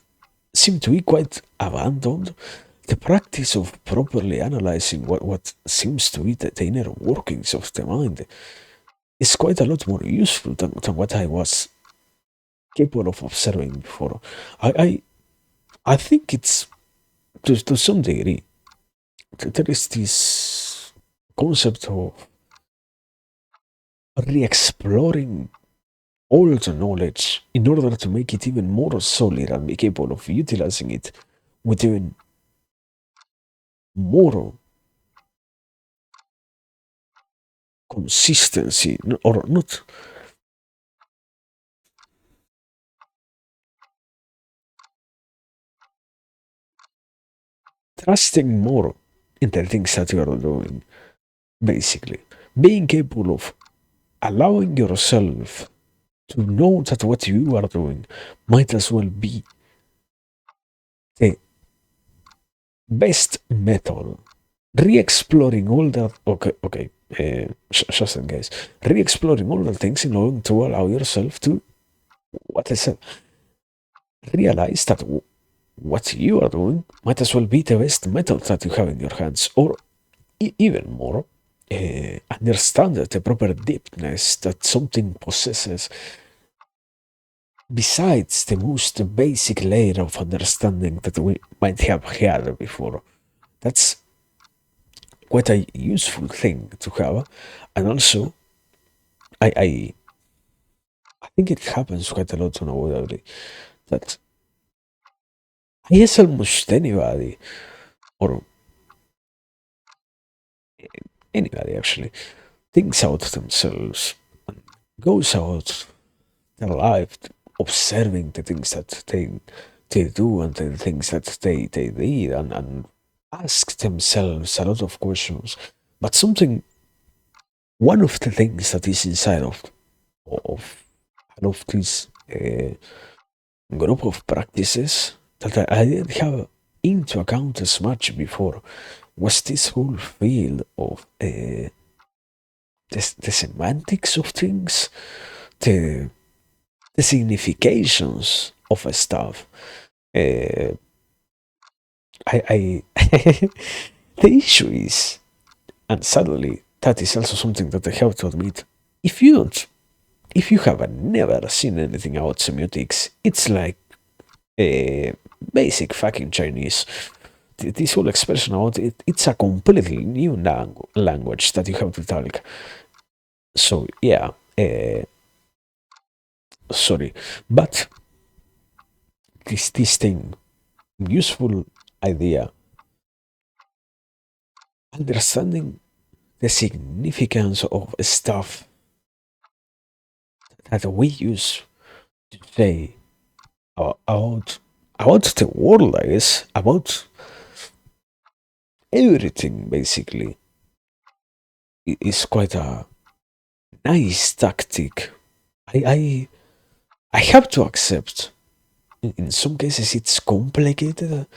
seem to be quite abandoned. The practice of properly analyzing what seems to be the inner workings of the mind is quite a lot more useful than what I was capable of observing before. I, I think it's to some degree there is this concept of re-exploring all the knowledge in order to make it even more solid and be capable of utilizing it with even more consistency or not trusting more in the things that you are doing, basically. Being capable of allowing yourself to know that what you are doing might as well be the best method. Re-exploring all that, okay, just in case, re-exploring all the things in order to allow yourself to, what I said, realize that what you are doing might as well be the best metal that you have in your hands, or even more. Understand the proper deepness that something possesses besides the most basic layer of understanding that we might have had before. That's quite a useful thing to have. And also, I I think it happens quite a lot on unavoidably that I guess almost anybody, or anybody actually, thinks out themselves and goes out their life observing the things that they do and the things that they did, and ask themselves a lot of questions. But something, one of the things that is inside of this group of practices that I didn't have into account as much before was this whole field of the semantics of things, the the significations of a stuff. Uh, I the issue is, and sadly, that is also something that I have to admit. If you don't, if you have never seen anything about semiotics, it's like basic fucking Chinese. This whole expression about it, it's a completely new language that you have to talk. So yeah, sorry, but this thing, useful idea, understanding the significance of stuff that we use to say about about the world, I guess, about everything basically, is quite a nice tactic. I I have to accept. In some cases, it's complicated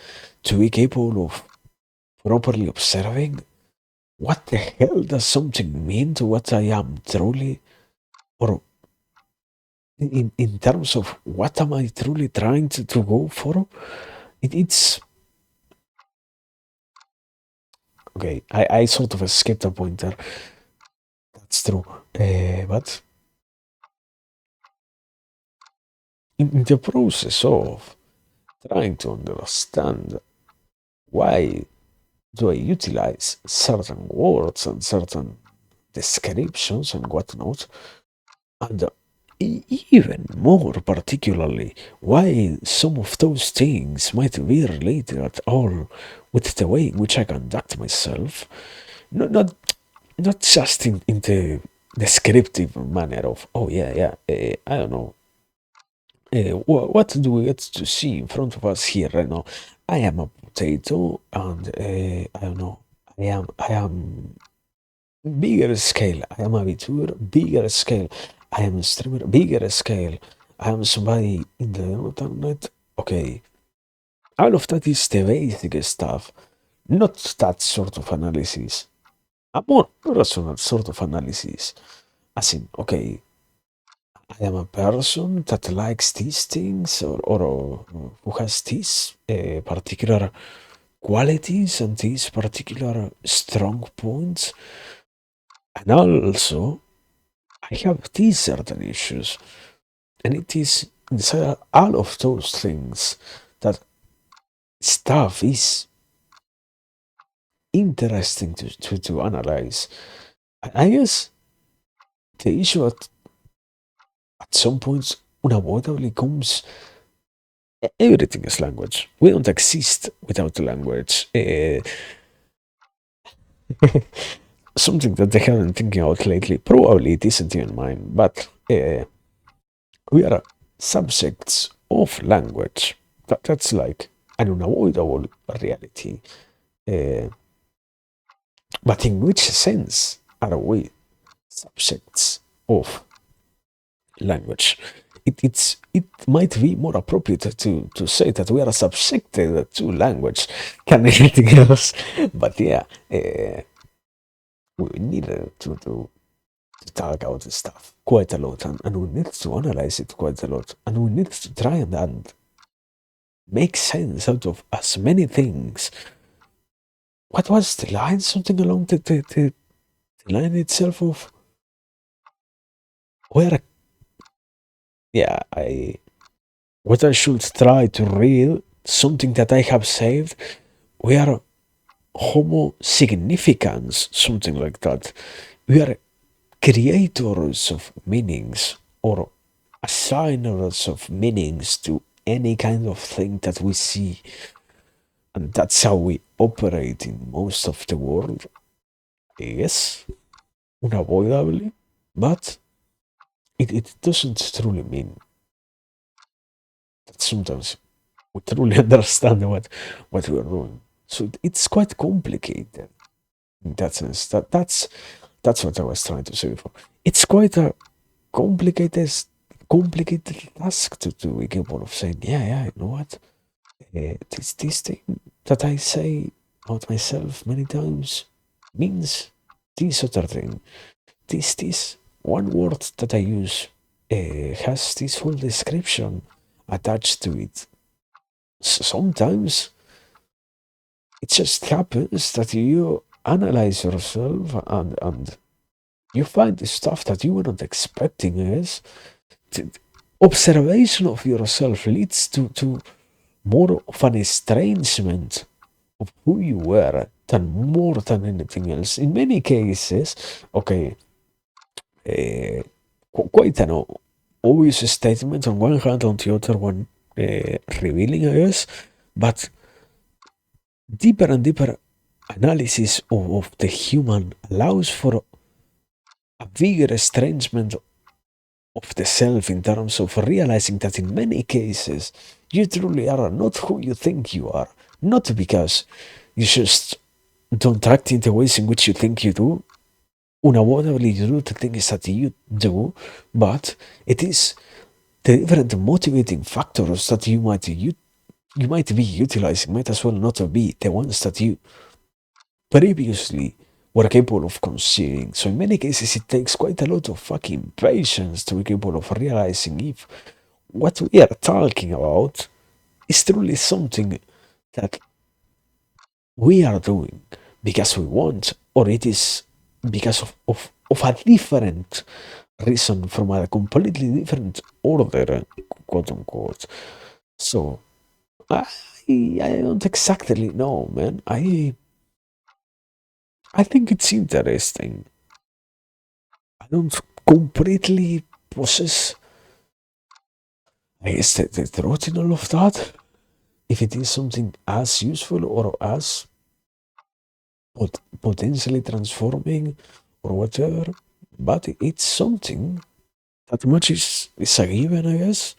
to be capable of properly observing what the hell does something mean to what I am truly, or in terms of what am I truly trying to go for. It's okay. I sort of escaped a point there. That's true. But in the process of trying to understand why do I utilize certain words and certain descriptions and whatnot, and even more particularly, why some of those things might be related at all with the way in which I conduct myself, not not just in the descriptive manner of, oh yeah, yeah, I don't know, what do we get to see in front of us here right now? I am a potato, and I don't know, I am bigger scale. I am a Vtuber, bigger scale. I am a streamer, bigger scale. I am somebody in the internet. Okay, all of that is the basic stuff, not that sort of analysis. A more personal sort of analysis. As in, okay, I am a person that likes these things, or who has these particular qualities and these particular strong points. And also, I have these certain issues. And it is inside all of those things that stuff is interesting to analyze. I guess the issue at some points unavoidably comes. Everything is language. We don't exist without language. Something that I haven't been thinking about lately. Probably it isn't even mine, but we are subjects of language. That's like an unavoidable reality. Uh, but in which sense are we subjects of language? It might be more appropriate to say that we are subjected to language than anything else. But yeah, we need to talk about this stuff quite a lot, and we need to analyze it quite a lot, and we need to try and make sense out of as many things. What was the line? Something along the line itself of where, yeah, what I should try to read, something that I have saved, we are homo significans, something like that. We are creators of meanings or assigners of meanings to any kind of thing that we see. And that's how we operate in most of the world. Yes, unavoidably, but it doesn't truly mean that sometimes we truly understand what we are doing. So it's quite complicated in that sense. That's what I was trying to say before. It's quite a complicated complicated task to be capable of saying, yeah, you know what? This thing that I say about myself many times means this other thing. This one word that I use has this whole description attached to it. Sometimes it just happens that you analyze yourself and you find the stuff that you were not expecting. Yes, the observation of yourself leads to more of an estrangement of who you were than more than anything else. In many cases, okay, uh, quite an obvious statement on one hand, on the other one, revealing, I guess, but deeper and deeper analysis of the human allows for a bigger estrangement of the self in terms of realizing that in many cases you truly are not who you think you are. Not because you just don't act in the ways in which you think you do, unavoidably you do the things that you do, but it is the different motivating factors that you might be utilizing, might as well not be the ones that you previously were capable of conceiving. So in many cases, it takes quite a lot of fucking patience to be capable of realizing if what we are talking about is truly something that we are doing because we want, or it is because of a different reason from a completely different order, quote unquote. So I, I don't exactly know, man. I think it's interesting. I don't completely possess, I guess, the truth in all of that. If it is something as useful or as potentially transforming or whatever, but it's something that much is a given, I guess.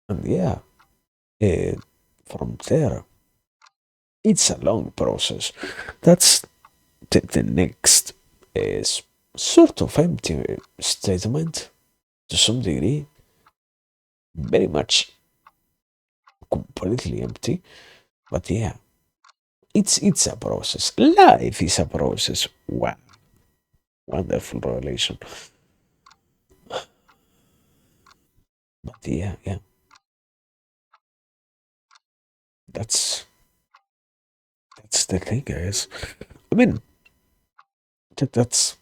And yeah, uh, from there, it's a long process. That's the next is sort of empty statement to some degree, very much completely empty. But yeah, it's a process. Life is a process. Wow, wonderful revelation. But yeah, that's that's the thing, guys. I mean, that's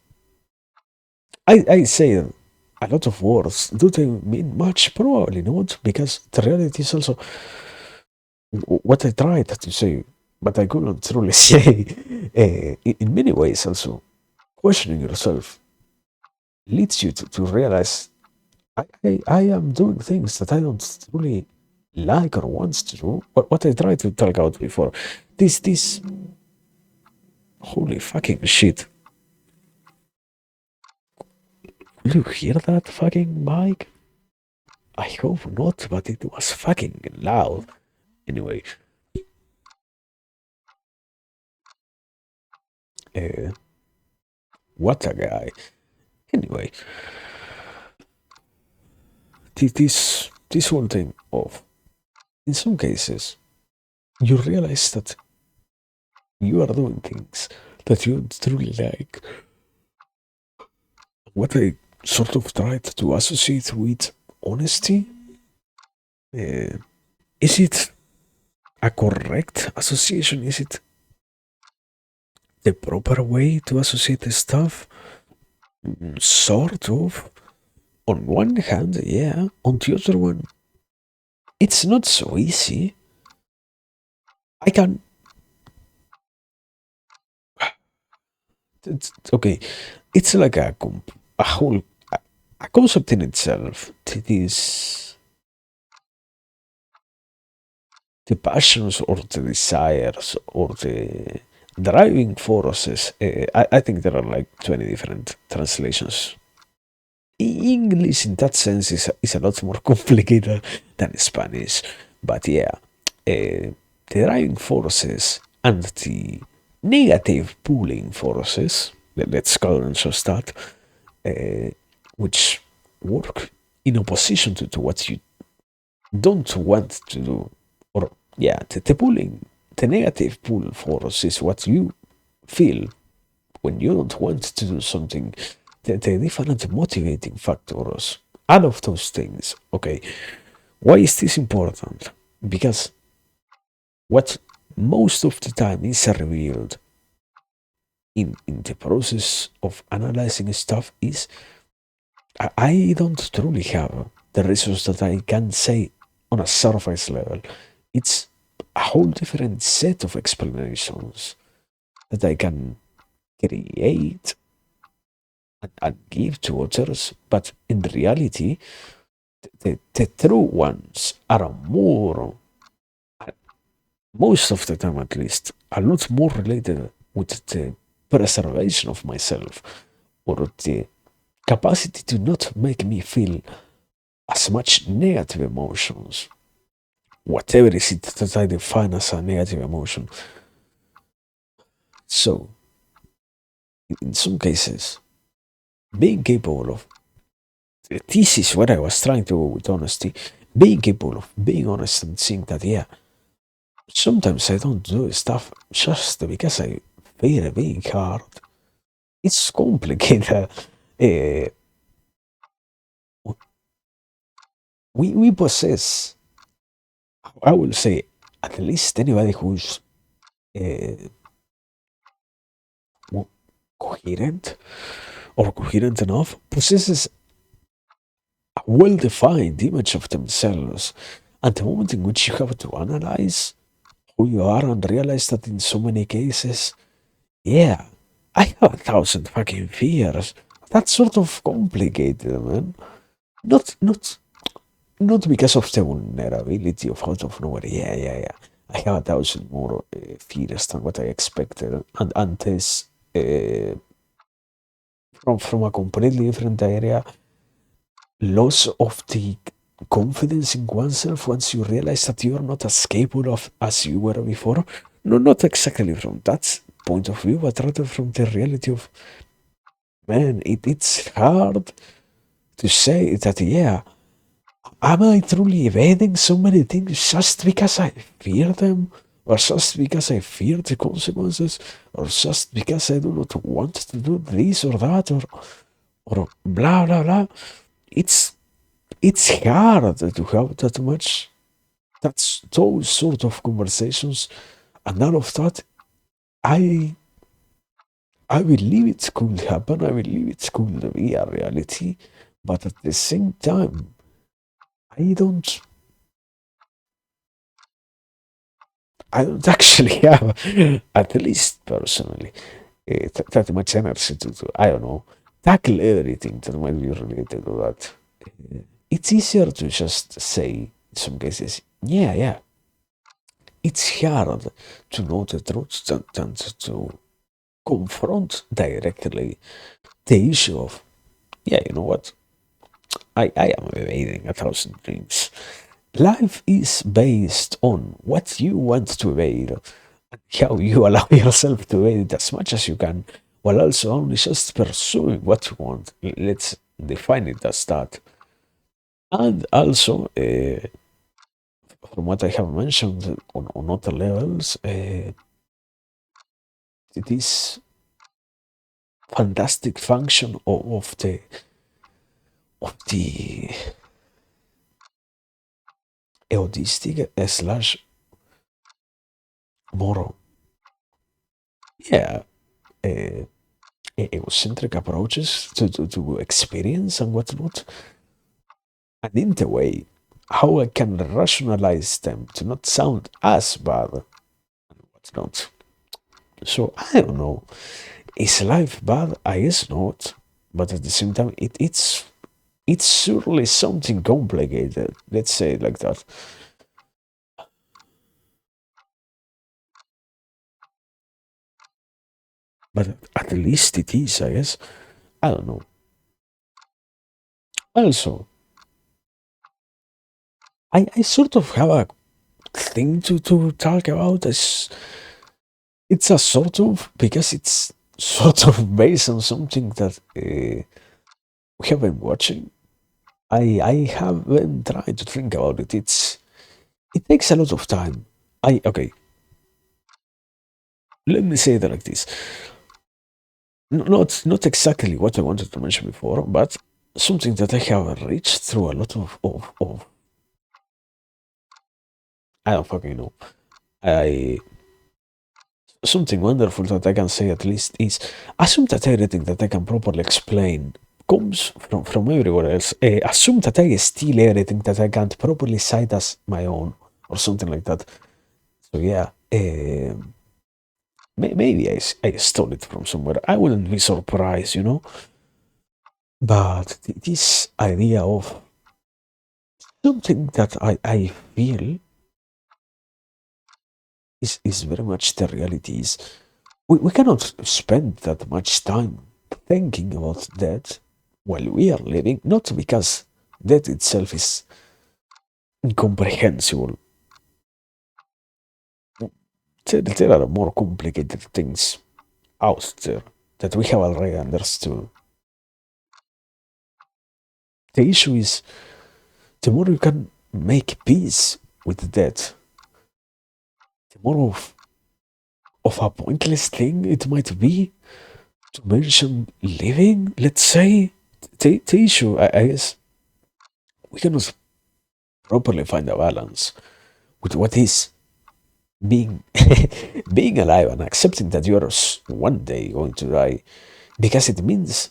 I say a lot of words. Do they mean much? Probably not, because the reality is also what I tried to say, but I couldn't truly say. In many ways, also questioning yourself leads you to realize I am doing things that I don't really like or want to do. What I tried to talk out before. This holy fucking shit. Will you hear that fucking mic? I hope not, but it was fucking loud. Anyway, uh, what a guy. Anyway, this whole thing of, in some cases, you realize that you are doing things that you truly like. What I sort of tried to associate with honesty, Uh, is it a correct association? Is it the proper way to associate the stuff? Sort of. On one hand, yeah. On the other one, it's not so easy. I can. Okay, it's like a whole a concept in itself. It is the passions or the desires or the driving forces. I think there are like 20 different translations. English, in that sense, is a lot more complicated than Spanish. But yeah, the driving forces and the negative pulling forces, let's call them just that, uh, which work in opposition to what you don't want to do. Or, yeah, the pulling, the negative pull force is what you feel when you don't want to do something. The different motivating factors, all of those things. Okay, why is this important? Because what most of the time is revealed in the process of analyzing stuff is I don't truly have the resource that I can say on a surface level. It's a whole different set of explanations that I can create and give to others, but in reality, the true ones are more, most of the time at least, a lot more related with the preservation of myself or the capacity to not make me feel as much negative emotions, whatever is it that I define as a negative emotion. So, in some cases, being capable of this is what I was trying to with honesty, being capable of being honest and seeing that, yeah, sometimes I don't do stuff just because I fear being hard. It's complicated. Uh, we possess, I will say, at least anybody who's uh, coherent or coherent enough possesses a well defined image of themselves. At the moment in which you have to analyze who you are and realize that in so many cases, yeah, I have 1,000 fucking fears. That's sort of complicated, man. Not not because of the vulnerability of out of nowhere. Yeah, yeah, yeah. I have 1,000 more fears than what I expected, and this from a completely different area, loss of the confidence in oneself once you realize that you are not as capable of as you were before. No, not exactly from that point of view, but rather from the reality of, man, it's hard to say that, yeah, am I truly evading so many things just because I fear them? Or just because I fear the consequences? Or just because I do not want to do this or that? Or blah, blah, blah. It's, it's hard to have that much, that's those sort of conversations. And all of that, I, I believe it could happen. I believe it could be a reality. But at the same time, I don't I don't actually have, at least personally, that much energy to, I don't know, tackle everything that might be related to that. It's easier to just say, in some cases, yeah, yeah, it's hard to know the truth than to confront directly the issue of, yeah, you know what, I am evading 1,000 dreams. Life is based on what you want to evade, how you allow yourself to evade it as much as you can, while also only just pursuing what you want. Let's define it as that. And also, from what I have mentioned on other levels, this fantastic function of the autistic slash more, yeah, uh, egocentric approaches to experience and whatnot. And in the way, how I can rationalize them to not sound as bad and whatnot. So I don't know. Is life bad? I guess not. But at the same time, it's surely something complicated. Let's say it like that. But at least it is, I guess. I don't know. Also, I sort of have a thing to talk about. It's a sort of, because it's sort of based on something that we have been watching. I have been trying to think about it. It takes a lot of time. Okay, let me say it like this. Not exactly what I wanted to mention before, but something that I have reached through a lot of I don't fucking know. I Something wonderful that I can say at least is assume that everything that I can properly explain comes from everywhere else. Assume that I steal everything that I can't properly cite as my own or something like that. So yeah, maybe I stole it from somewhere. I wouldn't be surprised, you know. But this idea of something that I feel is very much the reality is we cannot spend that much time thinking about that while we are living, not because that itself is incomprehensible. There are more complicated things out there that we have already understood. The issue is the more you can make peace with that, the more of a pointless thing it might be to mention living, let's say. The issue, I guess, we cannot properly find a balance with what is being being alive and accepting that you are one day going to die, because it means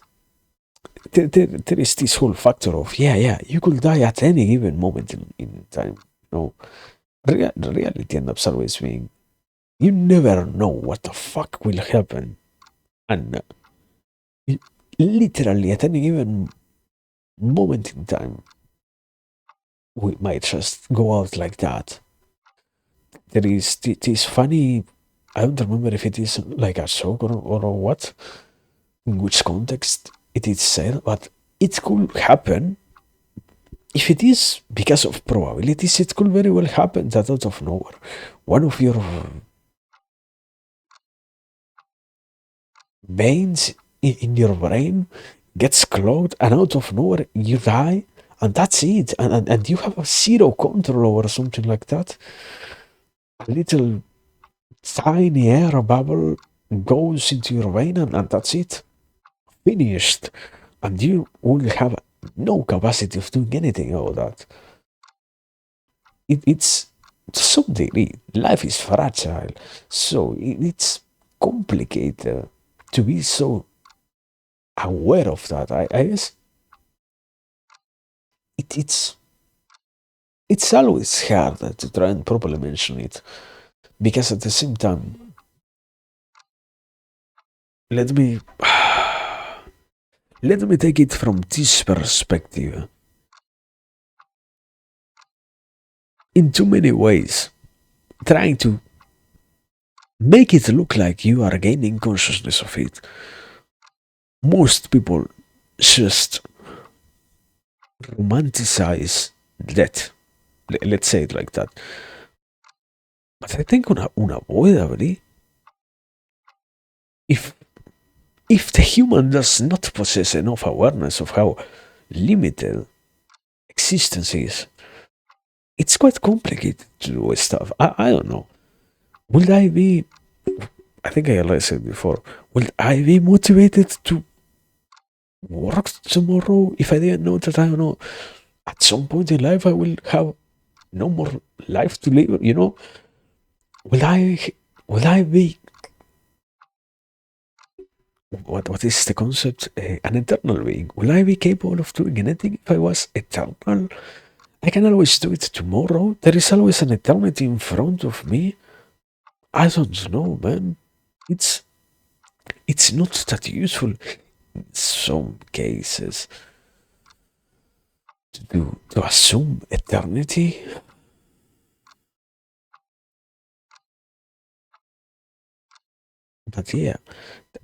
there is this whole factor of yeah, you could die at any given moment in time. No, reality ends up always being you never know what the fuck will happen, and literally at any given moment in time we might just go out like that. There is this funny, I don't remember if it is like a joke or what, in which context it is said, but it could happen. If it is because of probabilities, it could very well happen that out of nowhere, one of your veins in your brain gets clogged, and out of nowhere you die, and that's it. And you have a zero control over something like that. A little tiny air bubble goes into your vein, and that's it. Finished. And you will have no capacity of doing anything about that. It's to some degree, life is fragile, so it's complicated to be so aware of that. I guess it's it's always hard to try and properly mention it, because at the same time, let me let me take it from this perspective. In too many ways, trying to make it look like you are gaining consciousness of it, most people just romanticize that. Let's say it like that. But I think unavoidably, if if the human does not possess enough awareness of how limited existence is, it's quite complicated to do stuff. I don't know. Will I be? I think I already said before. Will I be motivated to work tomorrow if I didn't know that? I don't know. At some point in life, I will have no more life to live. Will I will I be what is the concept? An eternal being. Will I be capable of doing anything if I was eternal? I can always do it tomorrow. There is always an eternity in front of me. I don't know, man. It's it's not that useful in some cases to assume eternity. But yeah,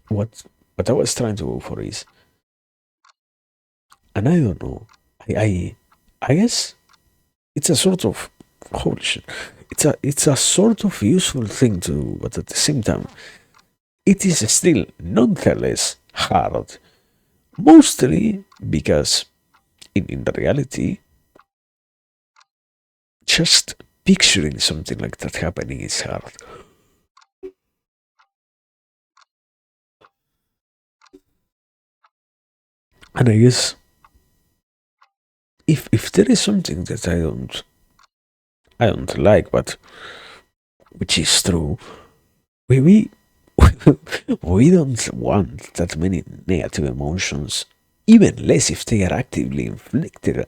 what what I was trying to go for is, and I don't know. I I, I guess it's a sort of holy shit. It's a sort of useful thing to do, but at the same time, it is still nonetheless hard. Mostly because in the reality, just picturing something like that happening is hard. And I guess if there is something that I don't like, but which is true, we we don't want that many negative emotions, even less if they are actively inflicted,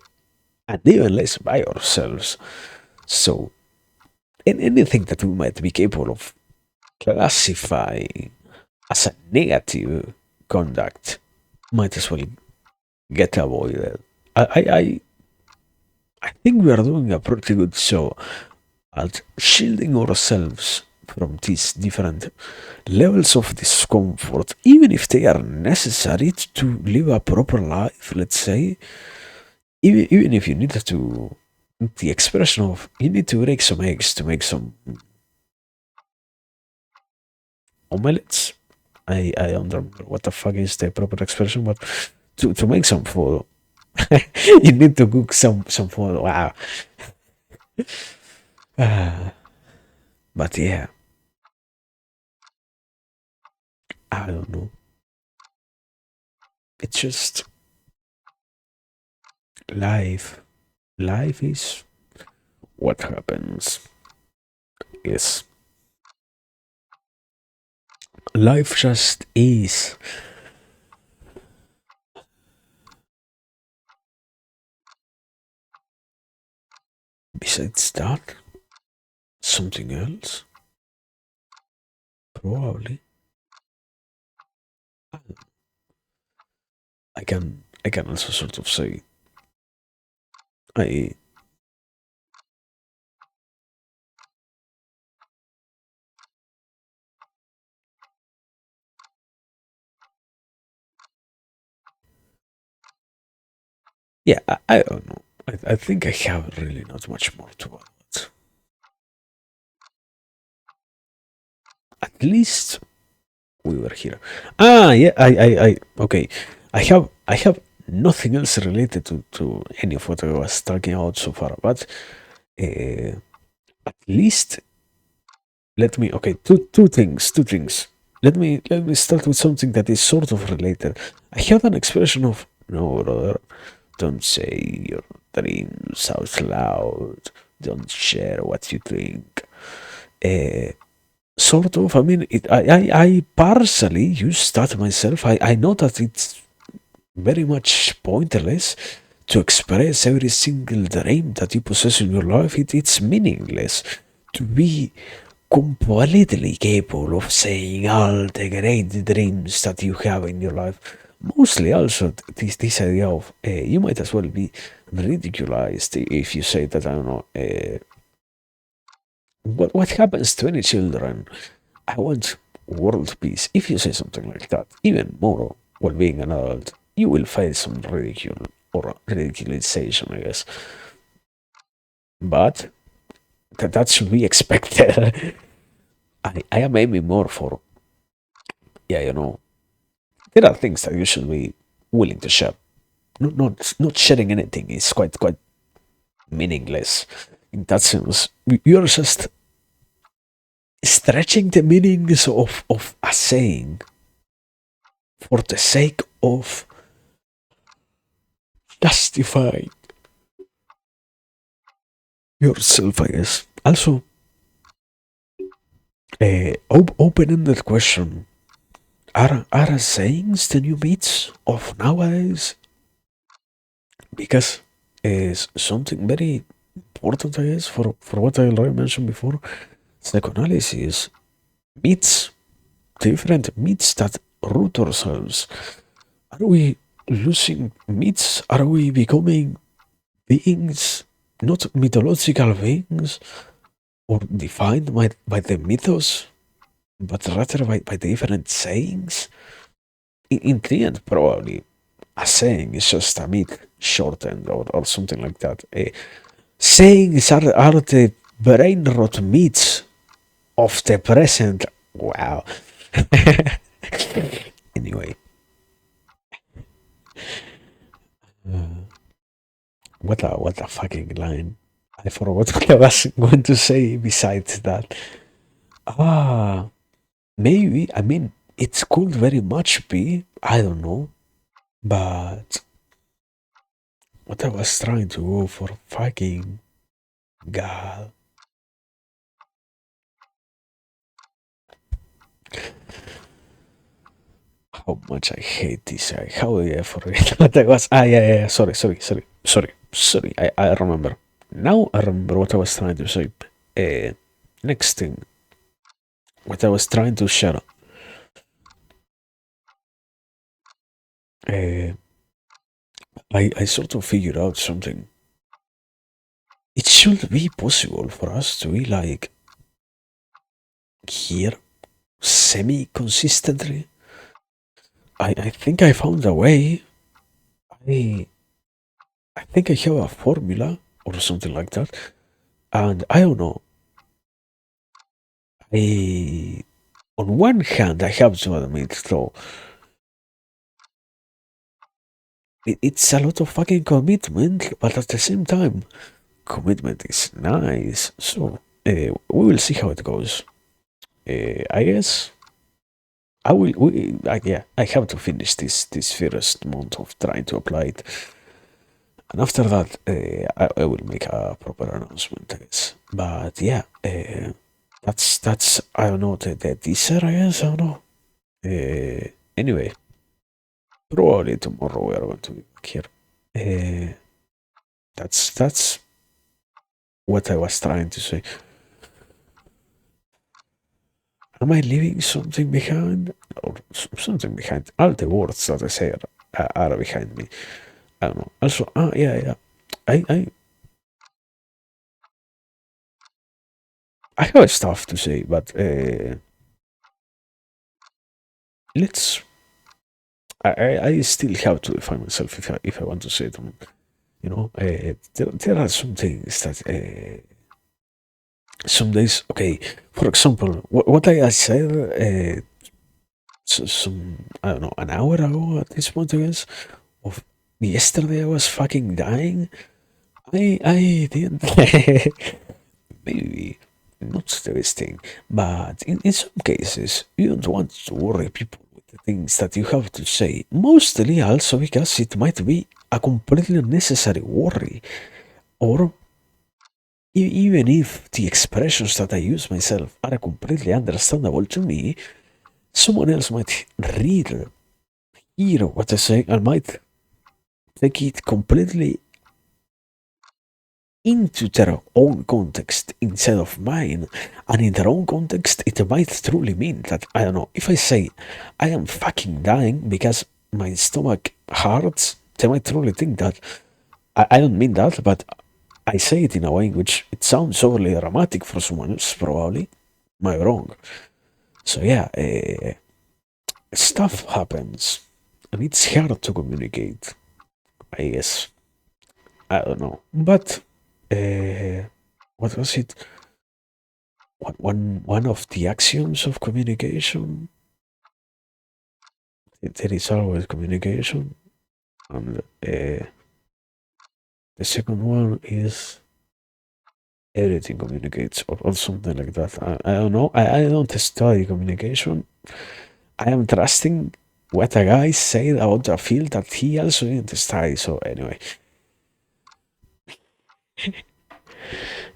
and even less by ourselves. So, anything that we might be capable of classifying as a negative conduct might as well get avoided. I, I, I I think we are doing a pretty good job at shielding ourselves from these different levels of discomfort, even if they are necessary to live a proper life, let's say. Even if you need to, the expression of, you need to break some eggs to make some omelets. I don't remember what the fuck is the proper expression, but to make some food, you need to cook some food. Wow. But yeah, I don't know. It's just life. Life is what happens. Yes, life just is. Besides that, something else, probably. I can also sort of say I yeah, I don't know. I think I have really not much more to add. At least we were here. Ah, yeah. I. Okay. I have nothing else related to any of what I was talking about so far. But uh, at least let me. Okay, two things. Two things. Let me start with something that is sort of related. I have an expression of no, brother. Don't say your dreams out loud. Don't share what you think. Uh, Sort of. I mean, I partially use that myself. I know that it's very much pointless to express every single dream that you possess in your life. It's meaningless to be completely capable of saying all the great dreams that you have in your life. Mostly, also, this idea of you might as well be ridiculized if you say that, I don't know. What happens to any children? I want world peace. If you say something like that, even more while being an adult, you will face some ridicule or ridiculization, I guess. But that should be expected. I am aiming more for, yeah, there are things that you should be willing to share. Not sharing anything is quite meaningless in that sense. You're just stretching the meanings of a saying for the sake of justifying yourself, I guess. Also, open-ended question. Are sayings the new myths of nowadays? Because is something very important, I guess, for what I already mentioned before. Psychoanalysis myths, different myths that root ourselves. Are we losing myths? Are we becoming beings, not mythological beings, or defined by the mythos, but rather by the different sayings? In the end, probably a saying is just a myth shortened or something like that. Sayings are the brain rot myths of the present. Wow. Anyway, what a fucking line. I forgot what I was going to say besides that. Ah, maybe. I mean, it could very much be. I don't know. But what I was trying to go for fucking God. How much I hate this. How did I forget what I was? Ah, yeah, yeah, yeah. Sorry. I remember. Now I remember what I was trying to say. Next thing, what I was trying to share. Uh, I sort of figured out something. It should be possible for us to be like here semi consistently. I think I found a way. I I think I have a formula or something like that. And I don't know. I on one hand I have to admit though it's a lot of fucking commitment, but at the same time commitment is nice. So we will see how it goes. I guess I will. Yeah, I have to finish this first month of trying to apply it, and after that, I will make a proper announcement. I guess. But yeah, that's I don't know the teaser. I guess I don't know. Anyway, probably tomorrow we are going to be back here. Uh, that's what I was trying to say. Am I leaving something behind? Or something behind? All the words that I say are behind me. I don't know. Also, yeah. I, I, I have stuff to say, but let's. I still have to define myself if I want to say it. There are some things that some days. Okay, for example, what I said some I don't know an hour ago at this point, I guess. Of yesterday, I was fucking dying. I didn't maybe not the best thing, but in some cases you don't want to worry people with the things that you have to say. Mostly also because it might be a completely unnecessary worry, or even if the expressions that I use myself are completely understandable to me, someone else might read, hear what I say, and might take it completely into their own context instead of mine. And in their own context, it might truly mean that, I don't know, if I say I am fucking dying because my stomach hurts, they might truly think that I don't mean that, but I say it in a way in which it sounds overly dramatic for someone else, probably. Am I wrong? So, yeah, stuff happens. And it's hard to communicate, I guess. I don't know. But, what was it? One of the axioms of communication, there is always communication, and the second one is everything communicates, or something like that. I don't know. I don't study communication. I am trusting what a guy said about a field that he also didn't study. So anyway,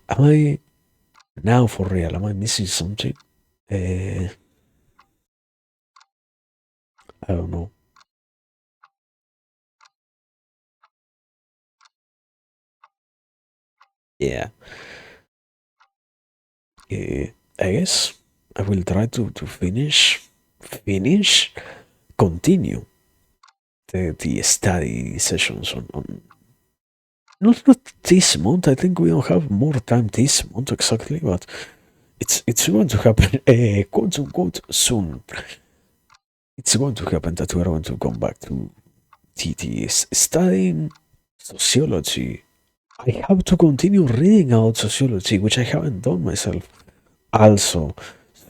Am I now for real? Am I missing something? Uh, I don't know. Yeah. Uh, I guess I will try to finish, continue the study sessions on not this month. I think we don't have more time this month exactly, but it's going to happen, quote unquote, soon. It's going to happen that we're going to come back to studying sociology. I have to continue reading out sociology, which I haven't done myself. Also,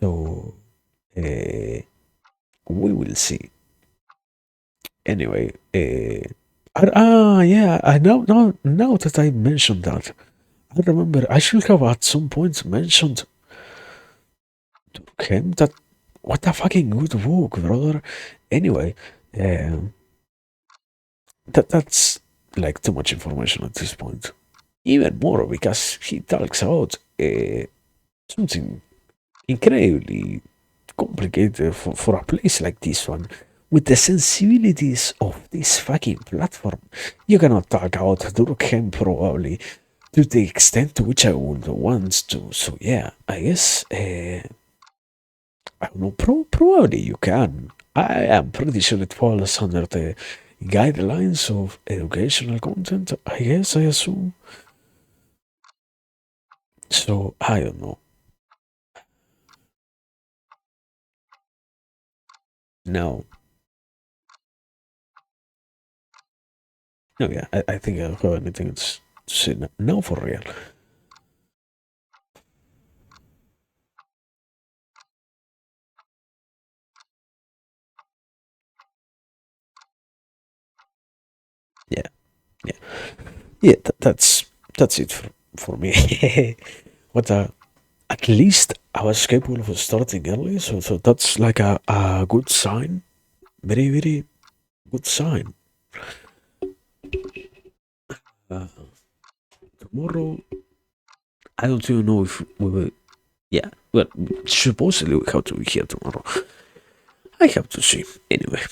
so uh, we will see. Anyway, yeah, I now that I mentioned that, I remember I should have at some point mentioned to him that what a fucking good book, brother. Anyway, um, that's like too much information at this point. Even more because he talks about something incredibly complicated for a place like this one. With the sensibilities of this fucking platform, you cannot talk about Durkheim probably to the extent to which I would want to. So yeah, I guess I don't know. Probably you can. I am pretty sure it falls under the guidelines of educational content. I guess I assume. So I don't know. No, no, yeah. I think I don't have anything else to say now for real. Yeah, yeah, yeah. That's it for me. what At least I was capable of starting early, so that's like a good sign. Very good sign. Uh, Tomorrow, I don't even know if we will. Yeah, well, supposedly we have to be here tomorrow. I have to see. Anyway,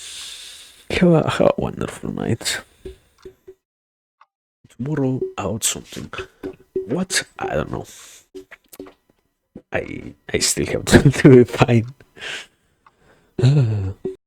have a wonderful night. Tomorrow, out something. What? I don't know. I still have to, to find.